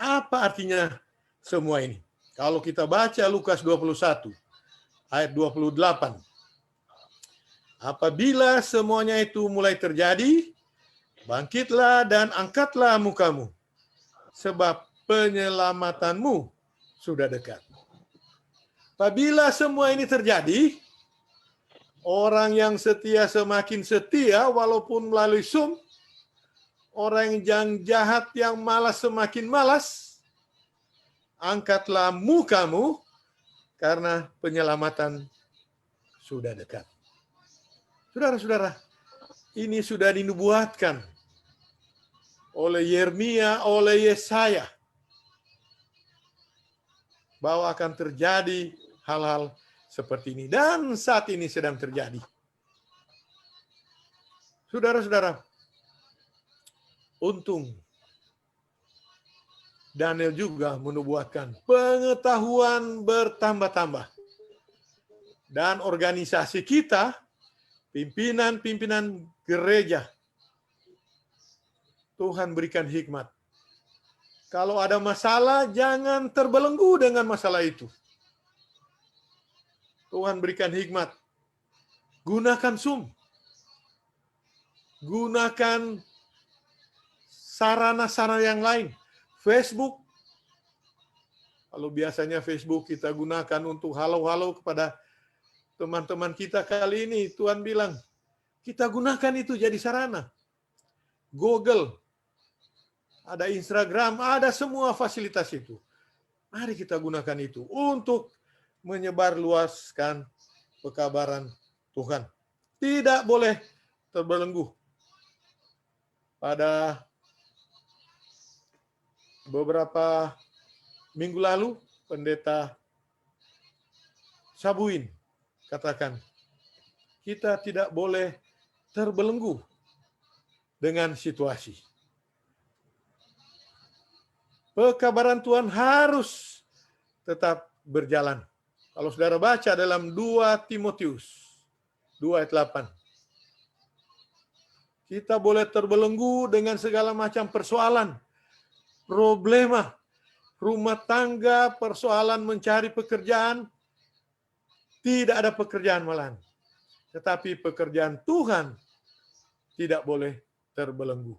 apa artinya semua ini? Kalau kita baca Lukas 21 ayat 28. Apabila semuanya itu mulai terjadi, bangkitlah dan angkatlah mukamu, sebab penyelamatanmu sudah dekat. Apabila semua ini terjadi, orang yang setia semakin setia walaupun melalui Zoom, orang yang jahat yang malas semakin malas, angkatlah mukamu karena penyelamatan sudah dekat. Saudara-saudara, ini sudah dinubuatkan oleh Yeremia, oleh Yesaya, bahwa akan terjadi hal-hal seperti ini. Dan saat ini sedang terjadi. Saudara-saudara, untung Daniel juga menubuatkan pengetahuan bertambah-tambah. Dan organisasi kita, pimpinan-pimpinan gereja, Tuhan berikan hikmat. Kalau ada masalah, jangan terbelenggu dengan masalah itu. Tuhan berikan hikmat. Gunakan Zoom. Gunakan sarana-sarana yang lain. Facebook. Kalau biasanya Facebook kita gunakan untuk halo-halo kepada teman-teman kita, kali ini Tuhan bilang, kita gunakan itu jadi sarana. Google, ada Instagram, ada semua fasilitas itu. Mari kita gunakan itu untuk menyebarluaskan pekabaran Tuhan. Tidak boleh terbelenggu. Pada beberapa minggu lalu, Pendeta Sabuin katakan, kita tidak boleh terbelenggu dengan situasi. Pekabaran Tuhan harus tetap berjalan. Kalau saudara baca dalam 2 Timotius 2 ayat 8. Kita boleh terbelenggu dengan segala macam persoalan, problema, rumah tangga, persoalan mencari pekerjaan, tidak ada pekerjaan malahan. Tetapi pekerjaan Tuhan tidak boleh terbelenggu.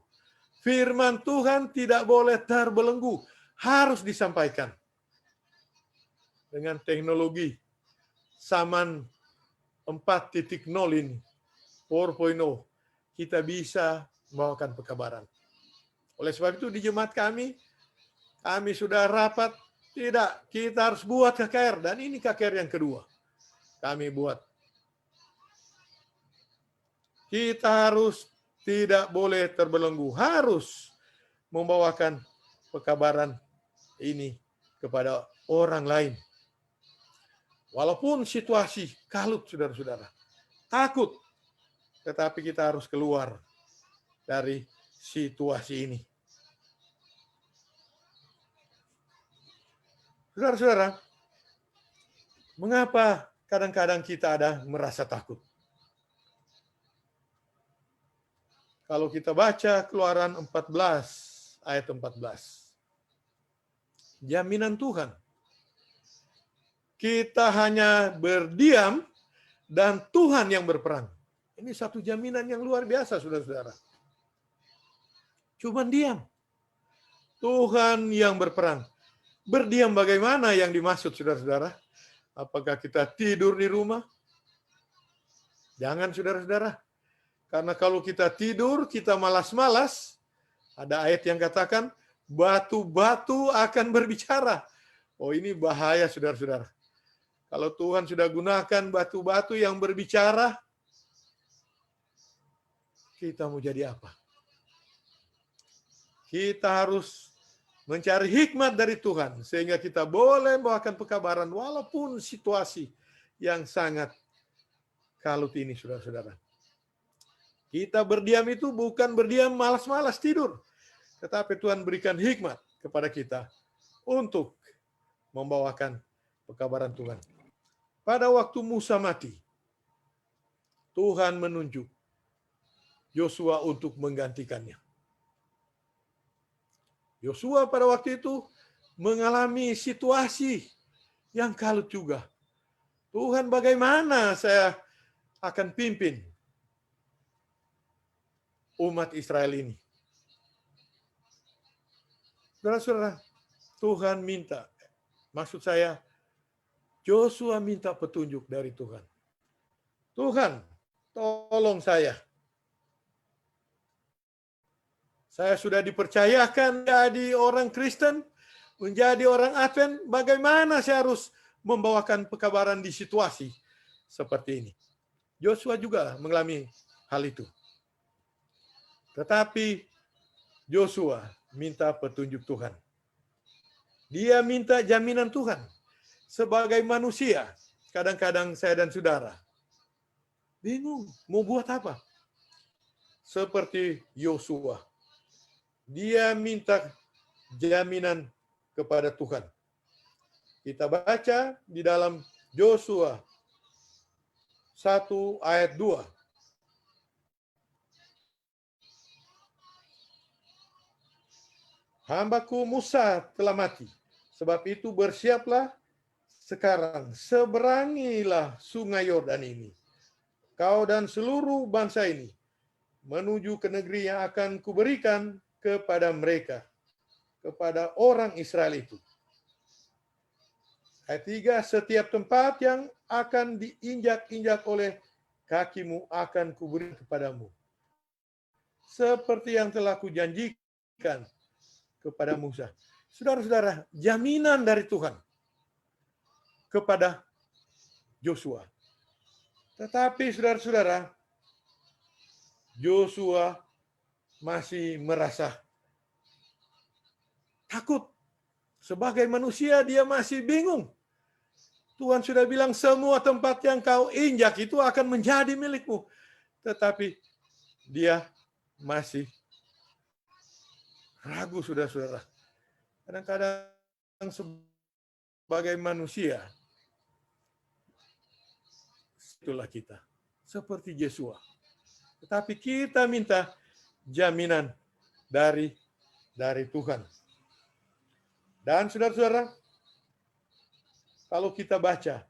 Firman Tuhan tidak boleh terbelenggu, harus disampaikan. Dengan teknologi zaman 4.0 ini, 4.0, kita bisa membawakan pekabaran. Oleh sebab itu di jemaat kami sudah rapat, tidak, kita harus buat KKR, dan ini KKR yang kedua. Kami buat. Kita harus tidak boleh terbelenggu, harus membawakan pekabaran ini kepada orang lain. Walaupun situasi kalut, saudara-saudara, takut, tetapi kita harus keluar dari situasi ini. Saudara-saudara, mengapa kadang-kadang kita ada merasa takut? Kalau kita baca Keluaran 14, ayat 14. Jaminan Tuhan. Kita hanya berdiam dan Tuhan yang berperang. Ini satu jaminan yang luar biasa, saudara-saudara. Cuman diam. Tuhan yang berperang. Berdiam bagaimana yang dimaksud, saudara-saudara? Apakah kita tidur di rumah? Jangan, saudara-saudara. Karena kalau kita tidur, kita malas-malas. Ada ayat yang katakan, batu-batu akan berbicara. Oh, ini bahaya, saudara-saudara. Kalau Tuhan sudah gunakan batu-batu yang berbicara, kita mau jadi apa? Kita harus mencari hikmat dari Tuhan, sehingga kita boleh membawakan pekabaran walaupun situasi yang sangat kalut ini, saudara-saudara. Kita berdiam itu bukan berdiam malas-malas tidur, tetapi Tuhan berikan hikmat kepada kita untuk membawakan pekabaran Tuhan. Pada waktu Musa mati, Tuhan menunjuk Yosua untuk menggantikannya. Yosua pada waktu itu mengalami situasi yang kalut juga. Tuhan, bagaimana saya akan pimpin umat Israel ini? Saudara-saudara, Tuhan minta, maksud saya, Yosua minta petunjuk dari Tuhan. Tuhan, tolong saya. Saya sudah dipercayakan jadi orang Kristen, menjadi orang Advent, bagaimana saya harus membawakan pekabaran di situasi seperti ini? Yosua juga mengalami hal itu. Tetapi Yosua minta petunjuk Tuhan. Dia minta jaminan Tuhan. Sebagai manusia, kadang-kadang saya dan saudara bingung mau buat apa. Seperti Yosua, dia minta jaminan kepada Tuhan. Kita baca di dalam Yosua 1 ayat 2. Hambaku Musa telah mati, sebab itu bersiaplah, sekarang seberangilah sungai Yordan ini, kau dan seluruh bangsa ini, menuju ke negeri yang akan kuberikan kepada mereka, kepada orang Israel itu. Ayat 3, setiap tempat yang akan diinjak-injak oleh kakimu akan kuberi kepadamu, seperti yang telah kujanjikan kepada Musa. Saudara-saudara, jaminan dari Tuhan kepada Joshua. Tetapi saudara-saudara, Joshua masih merasa takut. Sebagai manusia dia masih bingung. Tuhan sudah bilang semua tempat yang kau injak itu akan menjadi milikmu. Tetapi dia masih ragu, saudara-saudara. Kadang-kadang sebagai manusia, itulah kita. Seperti Joshua. Tetapi kita minta jaminan dari Tuhan. Dan saudara-saudara, kalau kita baca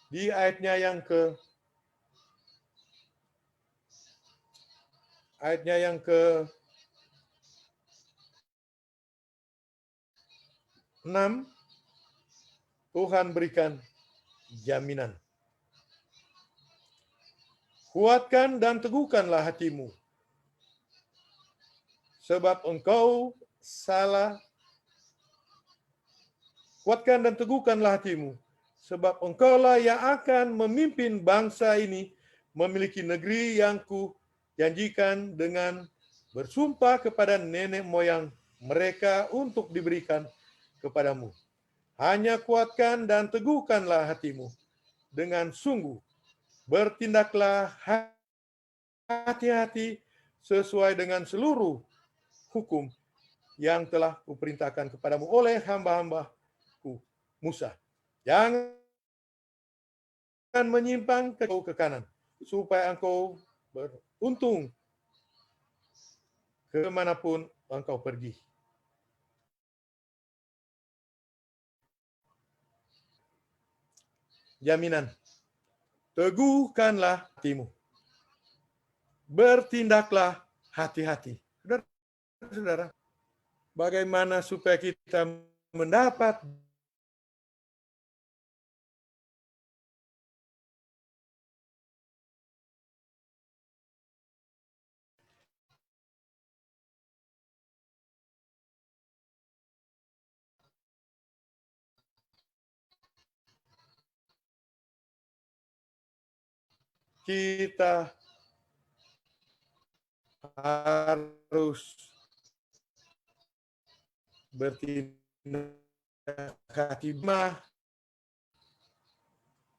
di ayatnya yang ke-6, Tuhan berikan jaminan. Kuatkan dan teguhkanlah hatimu, sebab engkau salah. Kuatkan dan teguhkanlah hatimu, sebab engkaulah yang akan memimpin bangsa ini memiliki negeri yang kujanjikan dengan bersumpah kepada nenek moyang mereka untuk diberikan kepadamu. Hanya kuatkan dan teguhkanlah hatimu dengan sungguh. Bertindaklah hati-hati sesuai dengan seluruh hukum yang telah kuperintahkan kepadamu oleh hamba-hambaku Musa. Jangan menyimpang ke kanan, supaya engkau beruntung kemanapun engkau pergi. Jaminan. Teguhkanlah hatimu. Bertindaklah hati-hati. Saudara, bagaimana supaya kita mendapat kita harus bertindak hati.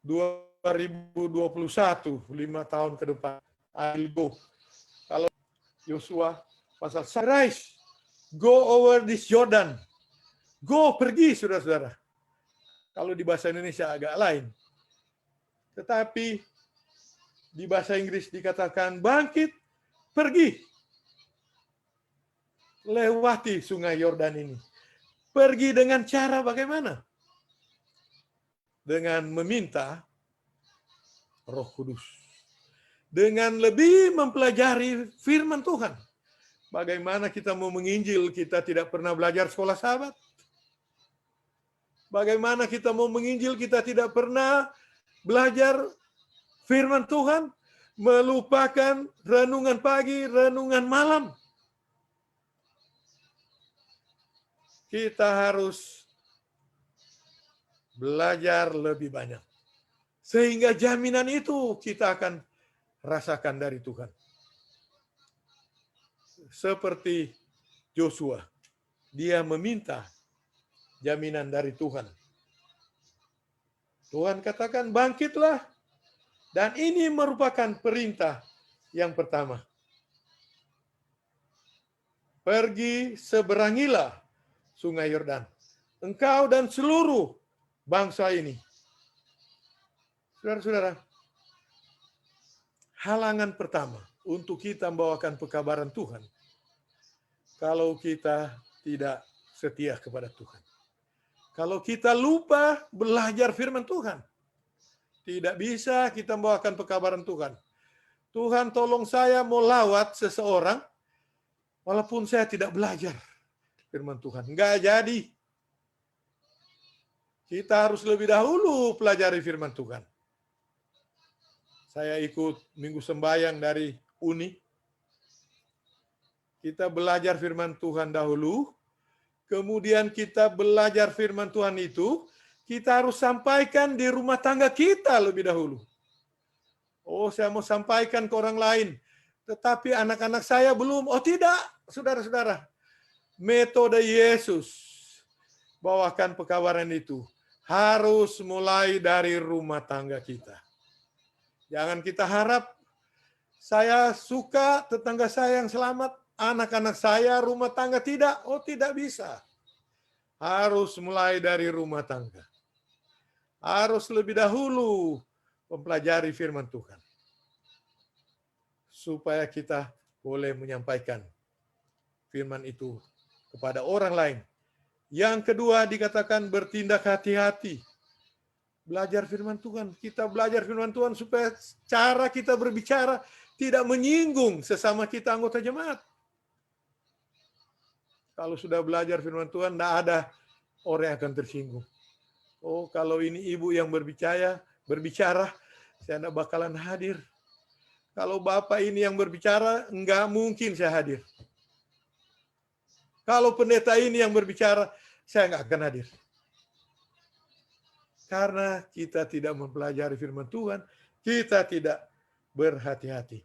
2021, 5 tahun ke depan, kalau Yosua pasal rise, go over this Jordan, go, pergi, saudara-saudara. Kalau di bahasa Indonesia agak lain, tetapi di bahasa Inggris dikatakan bangkit, pergi, lewati sungai Yordan ini. Pergi dengan cara bagaimana? Dengan meminta Roh Kudus. Dengan lebih mempelajari firman Tuhan. Bagaimana kita mau menginjil, kita tidak pernah belajar sekolah sahabat. Bagaimana kita mau menginjil, kita tidak pernah belajar firman Tuhan, melupakan renungan pagi, renungan malam. Kita harus belajar lebih banyak. Sehingga jaminan itu kita akan rasakan dari Tuhan. Seperti Joshua, dia meminta jaminan dari Tuhan. Tuhan katakan, bangkitlah. Dan ini merupakan perintah yang pertama. Pergi seberangilah sungai Yordan. Engkau dan seluruh bangsa ini. Saudara-saudara, halangan pertama untuk kita membawakan pekabaran Tuhan, kalau kita tidak setia kepada Tuhan. Kalau kita lupa belajar firman Tuhan, tidak bisa kita membawakan pekabaran Tuhan. Tuhan tolong saya mau lawat seseorang, walaupun saya tidak belajar firman Tuhan. Enggak jadi. Kita harus lebih dahulu pelajari firman Tuhan. Saya ikut minggu sembahyang dari Uni. Kita belajar firman Tuhan dahulu, kemudian kita belajar firman Tuhan itu, kita harus sampaikan di rumah tangga kita lebih dahulu. Oh, saya mau sampaikan ke orang lain, tetapi anak-anak saya belum. Oh tidak, saudara-saudara. Metode Yesus bawakan pekabaran itu harus mulai dari rumah tangga kita. Jangan kita harap, saya suka tetangga saya yang selamat, anak-anak saya rumah tangga tidak. Oh tidak bisa. Harus mulai dari rumah tangga. Harus lebih dahulu mempelajari firman Tuhan. Supaya kita boleh menyampaikan firman itu kepada orang lain. Yang kedua dikatakan bertindak hati-hati. Belajar firman Tuhan. Kita belajar firman Tuhan supaya cara kita berbicara tidak menyinggung sesama kita anggota jemaat. Kalau sudah belajar firman Tuhan, tidak ada orang yang akan tersinggung. Oh, kalau ini ibu yang berbicara, saya tidak bakalan hadir. Kalau bapak ini yang berbicara, enggak mungkin saya hadir. Kalau pendeta ini yang berbicara, saya enggak akan hadir. Karena kita tidak mempelajari firman Tuhan, kita tidak berhati-hati.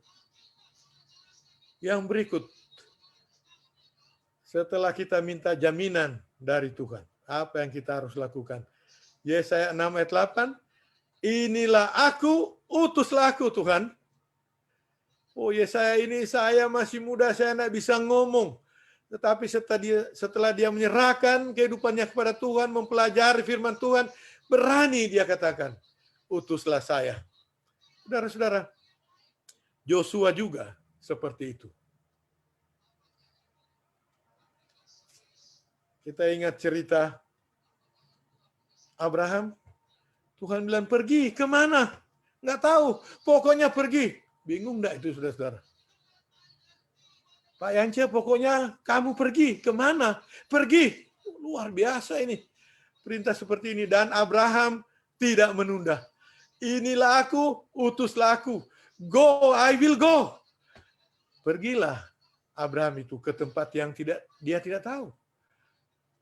Yang berikut, setelah kita minta jaminan dari Tuhan, apa yang kita harus lakukan? Yesaya 6 ayat 8, inilah aku, utuslah aku Tuhan. Oh Yesaya ini saya masih muda, saya tidak bisa ngomong. Tetapi setelah dia menyerahkan kehidupannya kepada Tuhan, mempelajari firman Tuhan, berani dia katakan, utuslah saya. Saudara-saudara, Yosua juga seperti itu. Kita ingat cerita Abraham, Tuhan bilang pergi, kemana? Nggak tahu, pokoknya pergi. Bingung enggak itu saudara-saudara? Pak Yance, pokoknya kamu pergi, kemana? Pergi. Luar biasa ini. Perintah seperti ini. Dan Abraham tidak menunda. Inilah aku, utuslah aku. Go, I will go. Pergilah Abraham itu ke tempat yang dia tidak tahu.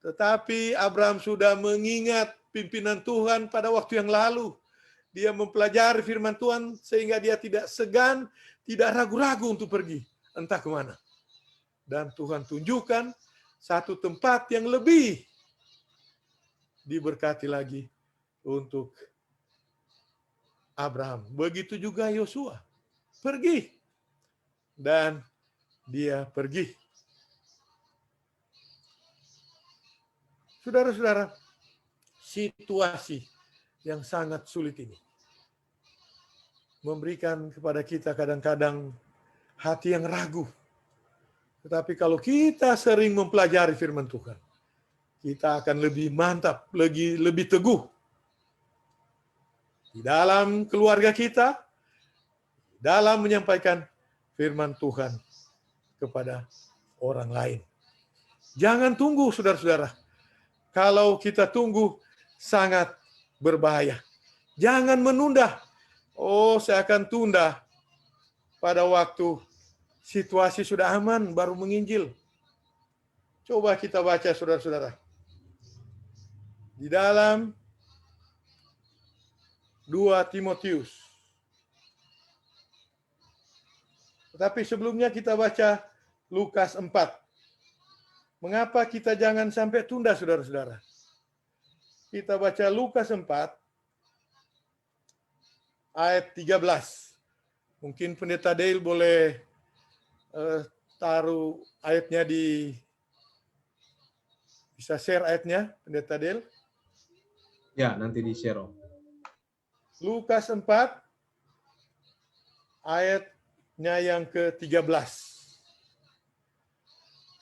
Tetapi Abraham sudah mengingat pimpinan Tuhan pada waktu yang lalu. Dia mempelajari firman Tuhan sehingga dia tidak segan, tidak ragu-ragu untuk pergi. Entah kemana. Dan Tuhan tunjukkan satu tempat yang lebih diberkati lagi untuk Abraham. Begitu juga Yosua. Pergi. Dan dia pergi. Saudara-saudara, situasi yang sangat sulit ini memberikan kepada kita kadang-kadang hati yang ragu. Tetapi kalau kita sering mempelajari firman Tuhan, kita akan lebih mantap, lebih teguh. Di dalam keluarga kita, dalam menyampaikan firman Tuhan kepada orang lain. Jangan tunggu, saudara-saudara. Kalau kita tunggu, sangat berbahaya. Jangan menunda. Oh, saya akan tunda pada waktu situasi sudah aman, baru menginjil. Coba kita baca, saudara-saudara. Di dalam 2 Timotius. Tetapi sebelumnya kita baca Lukas 4. Mengapa kita jangan sampai tunda, saudara-saudara? Kita baca Lukas 4, ayat 13. Mungkin Pendeta Dale boleh taruh ayatnya bisa share ayatnya, Pendeta Dale? Ya, nanti di-share. Lukas 4, ayatnya yang ke-13.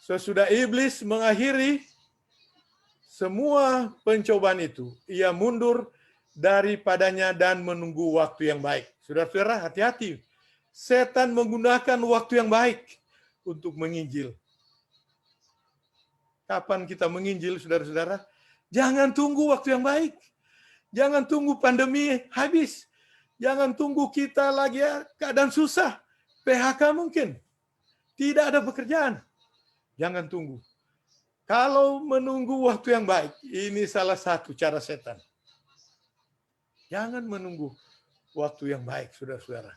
Sesudah iblis mengakhiri semua pencobaan itu, ia mundur daripadanya dan menunggu waktu yang baik. Saudara-saudara, hati-hati. Setan menggunakan waktu yang baik untuk menginjil. Kapan kita menginjil, saudara-saudara? Jangan tunggu waktu yang baik. Jangan tunggu pandemi habis. Jangan tunggu kita lagi keadaan susah. PHK mungkin. Tidak ada pekerjaan. Jangan tunggu. Kalau menunggu waktu yang baik, ini salah satu cara setan. Jangan menunggu waktu yang baik, saudara-saudara.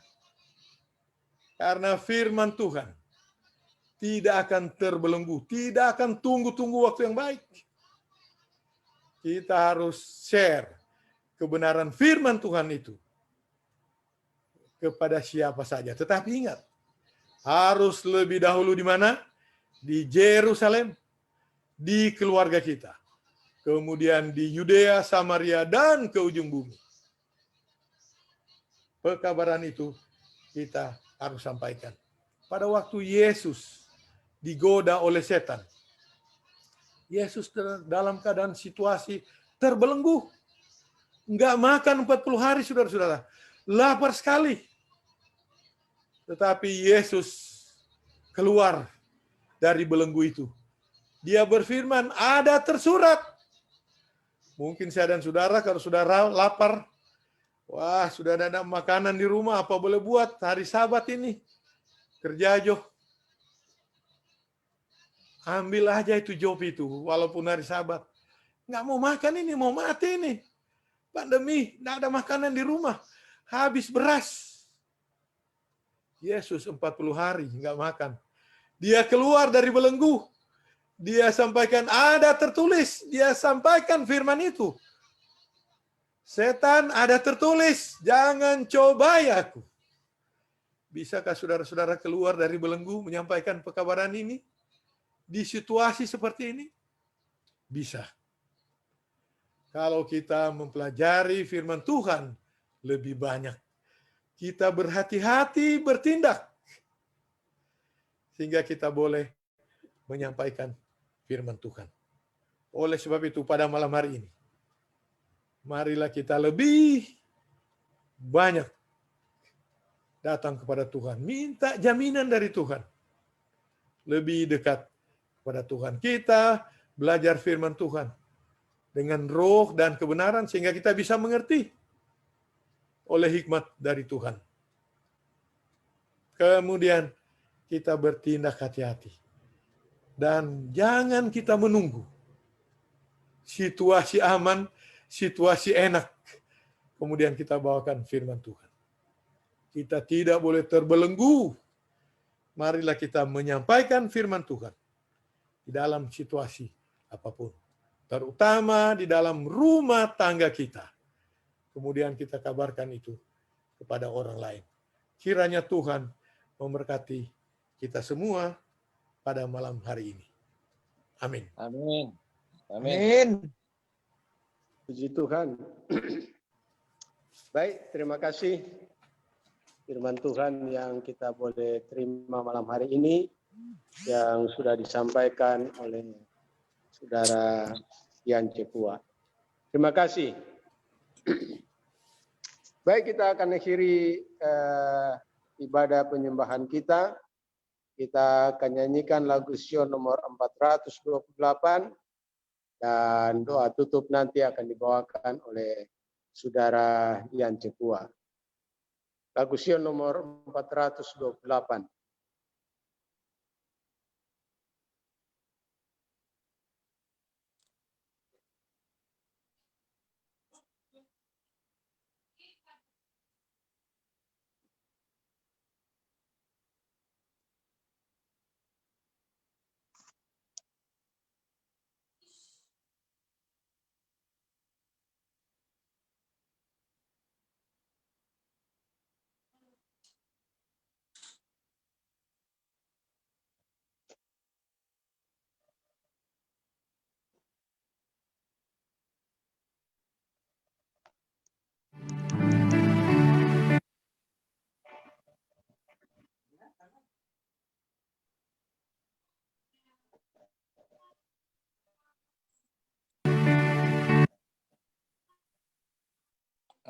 Karena firman Tuhan tidak akan terbelenggu, tidak akan tunggu-tunggu waktu yang baik. Kita harus share kebenaran firman Tuhan itu kepada siapa saja. Tetapi ingat, harus lebih dahulu di mana? Di Yerusalem, di keluarga kita. Kemudian di Yudea, Samaria, dan ke ujung bumi. Pekabaran itu kita harus sampaikan. Pada waktu Yesus digoda oleh setan, Yesus dalam keadaan situasi terbelenggu. Enggak makan 40 hari, saudara-saudara. Lapar sekali. Tetapi Yesus keluar dari belenggu itu. Dia berfirman, ada tersurat. Mungkin saya dan saudara, kalau saudara lapar, wah, sudah ada makanan di rumah, apa boleh buat hari Sabat ini? Kerja aja. Ambil aja itu job itu, walaupun hari Sabat. Nggak mau makan ini, mau mati ini. Pandemi, nggak ada makanan di rumah. Habis beras. Yesus 40 hari nggak makan. Dia keluar dari belenggu. Dia sampaikan, ada tertulis. Dia sampaikan firman itu. Setan, ada tertulis, jangan cobai aku. Bisakah saudara-saudara keluar dari belenggu menyampaikan pekabaran ini? Di situasi seperti ini? Bisa. Kalau kita mempelajari firman Tuhan lebih banyak. Kita berhati-hati bertindak. Sehingga kita boleh menyampaikan firman Tuhan. Oleh sebab itu pada malam hari ini, marilah kita lebih banyak datang kepada Tuhan. Minta jaminan dari Tuhan. Lebih dekat kepada Tuhan. Kita belajar firman Tuhan dengan roh dan kebenaran sehingga kita bisa mengerti oleh hikmat dari Tuhan. Kemudian kita bertindak hati-hati. Dan jangan kita menunggu situasi aman, situasi enak. Kemudian kita bawakan firman Tuhan. Kita tidak boleh terbelenggu. Marilah kita menyampaikan firman Tuhan di dalam situasi apapun. Terutama di dalam rumah tangga kita. Kemudian kita kabarkan itu kepada orang lain. Kiranya Tuhan memberkati kita semua pada malam hari ini. Amin. Amin. Amin. Puji Tuhan. Baik, terima kasih firman Tuhan yang kita boleh terima malam hari ini yang sudah disampaikan oleh Saudara Ian Cepua. Terima kasih. Baik, kita akan akhiri ibadah penyembahan kita. Kita akan nyanyikan lagu Sion nomor 428 dan doa tutup nanti akan dibawakan oleh Saudara Ian Cepua. Lagu Sion nomor 428.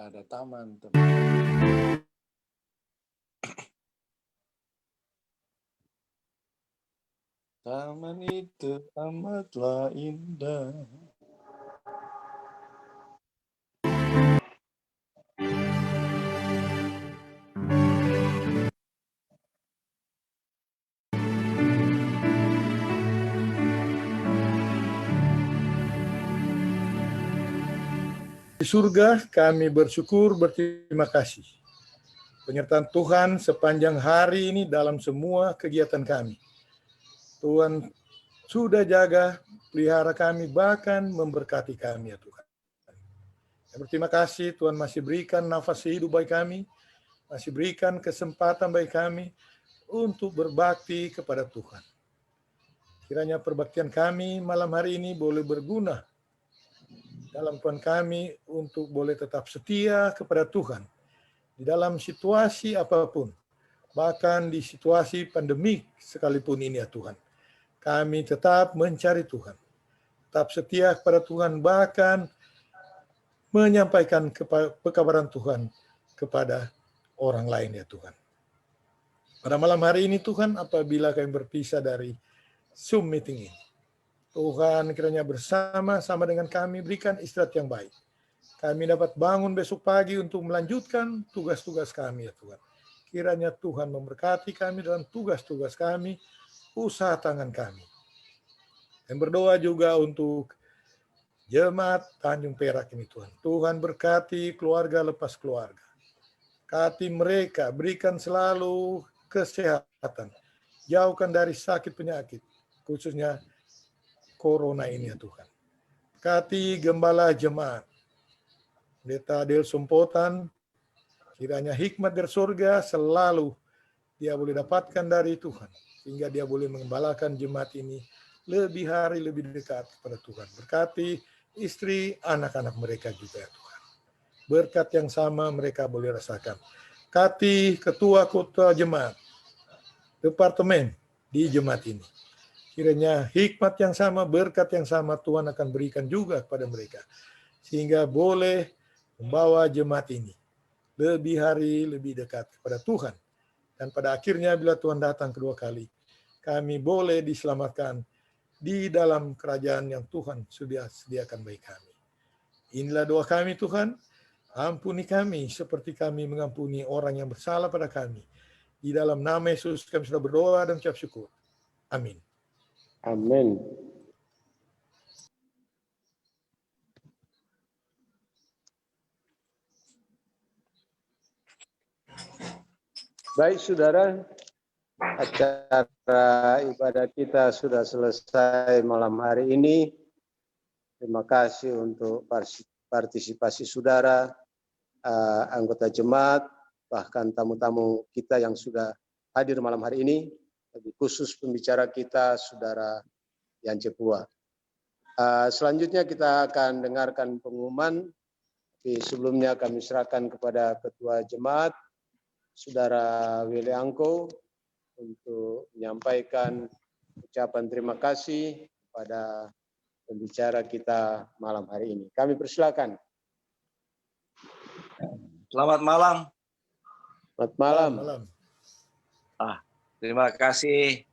Ada taman. Taman itu amatlah indah. Di surga kami bersyukur, berterima kasih. Penyertaan Tuhan sepanjang hari ini dalam semua kegiatan kami. Tuhan sudah jaga, pelihara kami, bahkan memberkati kami ya Tuhan. Berterima kasih Tuhan masih berikan nafas hidup bagi kami, masih berikan kesempatan bagi kami untuk berbakti kepada Tuhan. Kiranya perbaktian kami malam hari ini boleh berguna dalam Tuhan kami untuk boleh tetap setia kepada Tuhan di dalam situasi apapun, bahkan di situasi pandemik sekalipun ini ya Tuhan. Kami tetap mencari Tuhan, tetap setia kepada Tuhan, bahkan menyampaikan pekabaran Tuhan kepada orang lain ya Tuhan. Pada malam hari ini Tuhan, apabila kami berpisah dari Zoom meeting ini, Tuhan kiranya bersama-sama dengan kami berikan istirahat yang baik. Kami dapat bangun besok pagi untuk melanjutkan tugas-tugas kami ya Tuhan. Kiranya Tuhan memberkati kami dalam tugas-tugas kami, usaha tangan kami. Dan berdoa juga untuk jemaat Tanjung Perak ini Tuhan. Tuhan berkati keluarga lepas keluarga. Berkati mereka, berikan selalu kesehatan. Jauhkan dari sakit penyakit, khususnya Corona ini ya Tuhan. Berkati gembala jemaat, Pendeta Del Sompotan, kiranya hikmat dari surga selalu dia boleh dapatkan dari Tuhan, sehingga dia boleh mengembalakan jemaat ini lebih hari lebih dekat kepada Tuhan. Berkati istri, anak-anak mereka juga ya Tuhan. Berkat yang sama mereka boleh rasakan. Berkati ketua jemaat, departemen di jemaat ini. Kiranya hikmat yang sama, berkat yang sama Tuhan akan berikan juga kepada mereka. Sehingga boleh membawa jemaat ini lebih hari, lebih dekat kepada Tuhan. Dan pada akhirnya bila Tuhan datang kedua kali, kami boleh diselamatkan di dalam kerajaan yang Tuhan sudah sediakan bagi kami. Inilah doa kami Tuhan, ampuni kami seperti kami mengampuni orang yang bersalah pada kami. Di dalam nama Yesus kami sudah berdoa dan ucap syukur. Amin. Amin. Baik saudara, acara ibadah kita sudah selesai malam hari ini. Terima kasih untuk partisipasi saudara, anggota jemaat, bahkan tamu-tamu kita yang sudah hadir malam hari ini. Lebih khusus pembicara kita, Saudara Yan Cepua. Selanjutnya kita akan dengarkan pengumuman. Tapi sebelumnya kami serahkan kepada Ketua Jemaat, Saudara Willy Angko, untuk menyampaikan ucapan terima kasih kepada pembicara kita malam hari ini. Kami persilakan. Selamat malam. Selamat malam. Terima kasih.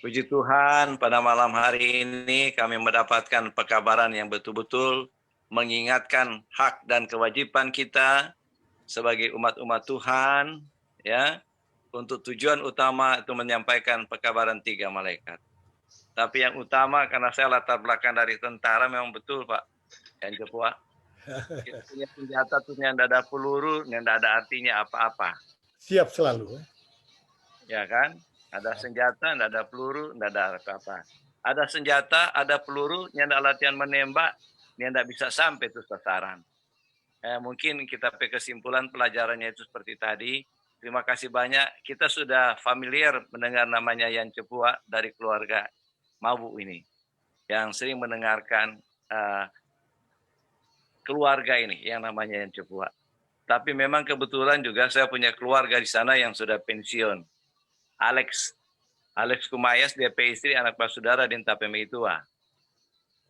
Puji Tuhan, pada malam hari ini kami mendapatkan pekabaran yang betul-betul mengingatkan hak dan kewajiban kita sebagai umat-umat Tuhan, ya, untuk tujuan utama itu menyampaikan pekabaran 3 malaikat. Tapi yang utama, karena saya latar belakang dari tentara, memang betul Pak Yan Cepua. Kita punya senjata tuh yang tidak ada peluru, yang tidak ada artinya apa-apa. Siap selalu. Ya kan? Ada senjata, tidak ada peluru, tidak ada apa-apa. Ada senjata, ada peluru, yang ada latihan menembak, yang tidak bisa sampai itu sasaran. Mungkin kita pakai kesimpulan pelajarannya itu seperti tadi. Terima kasih banyak. Kita sudah familiar mendengar namanya Yan Cepua dari keluarga Mabu ini, yang sering mendengarkan keluarga ini yang namanya Yan Cepua. Tapi memang kebetulan juga saya punya keluarga di sana yang sudah pensiun. Alex Kumayas, DP istri, anak Pak Saudara di Tapeme Itua.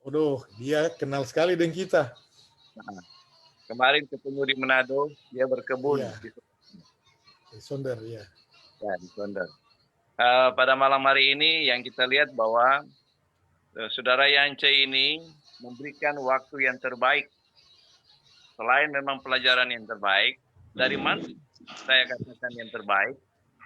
Waduh, dia kenal sekali dengan kita. Kemarin ketemu di Manado, dia berkebun. Iya. Di Sonder, ya. Ya, di Sonder. Pada malam hari ini yang kita lihat bahwa Saudara Yance ini memberikan waktu yang terbaik. Selain memang pelajaran yang terbaik, dari mana saya katakan yang terbaik,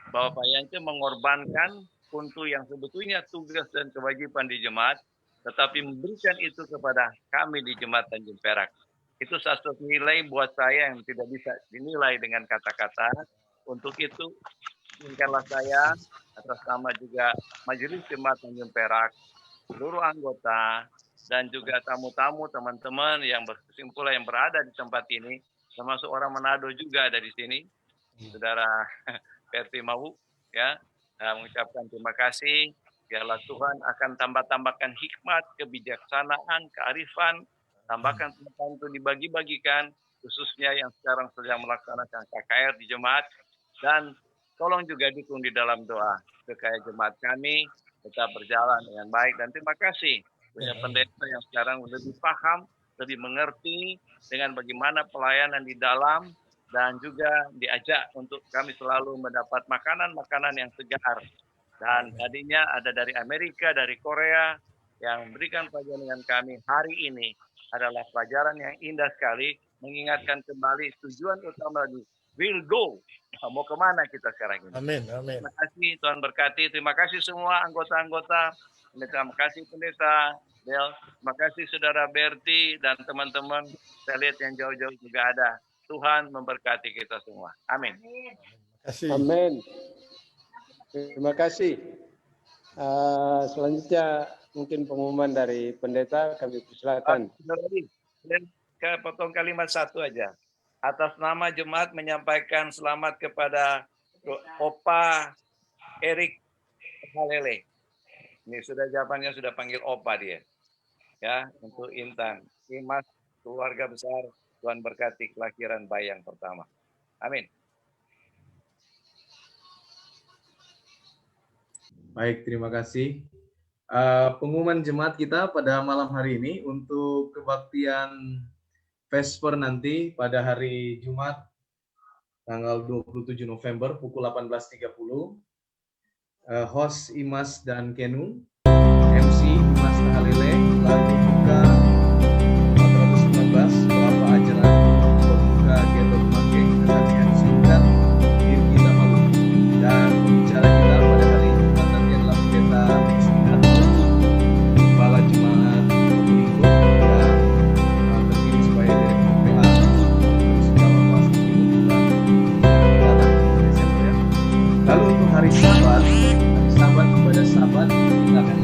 bahwa Pak Yance mengorbankan untuk yang sebetulnya tugas dan kewajiban di jemaat, tetapi memberikan itu kepada kami di Jemaat Tanjung Perak. Itu satu nilai buat saya yang tidak bisa dinilai dengan kata-kata. Untuk itu, izinkanlah saya atas nama juga Majelis Jemaat Tanjung Perak, seluruh anggota, dan juga tamu-tamu teman-teman yang berkesimpulan yang berada di tempat ini, termasuk orang Manado juga ada di sini, Saudara Perti Mau, ya, mengucapkan terima kasih. Biarlah Tuhan akan tambahkan hikmat, kebijaksanaan, kearifan, tambahkan tempat untuk dibagi-bagikan, khususnya yang sekarang sedang melaksanakan KKR di jemaat, dan tolong juga dukung di dalam doa supaya jemaat kami tetap berjalan dengan baik. Dan terima kasih punya pendeta yang sekarang lebih paham, lebih mengerti dengan bagaimana pelayanan di dalam, dan juga diajak untuk kami selalu mendapat makanan-makanan yang segar. Dan tadinya ada dari Amerika, dari Korea, yang memberikan pelajaran dengan kami hari ini adalah pelajaran yang indah sekali, mengingatkan kembali tujuan utama di will go. Mau kemana kita sekarang ini? Amin, amin. Terima kasih, Tuhan berkati. Terima kasih semua anggota-anggota. Terima kasih pendeta Del. Terima kasih Saudara Berti dan teman-teman. Saya lihat yang jauh-jauh juga ada. Tuhan memberkati kita semua. Amin. Terima kasih. Amin. Terima kasih. Selanjutnya mungkin pengumuman dari pendeta, kami persilakan. Saya potong kalimat satu aja. Atas nama jemaat menyampaikan selamat kepada Opa Erik Halele. Ini sudah jawabannya, sudah panggil Opa dia. Ya, untuk Intan. Imas, keluarga besar, Tuhan berkati kelahiran bayi yang pertama. Amin. Baik, terima kasih. Pengumuman jemaat kita pada malam hari ini untuk kebaktian Vesper nanti pada hari Jumat tanggal 27 November pukul 18.30. Host Imas dan Kenu, MC Imas Halele, lagu buka 419, Bapak Ajaran, buka Gedok Makeng, latihan singkat, kita malu. Dan pembicara kita pada hari Jumat nanti adalah pendeta Sudarto, Kepala Jemaat Minggu, dan terpilih sebagai Direktur PA untuk segala kelas bulan Desember ya. Lalu untuk hari Sabat ibadah Sabat kita akan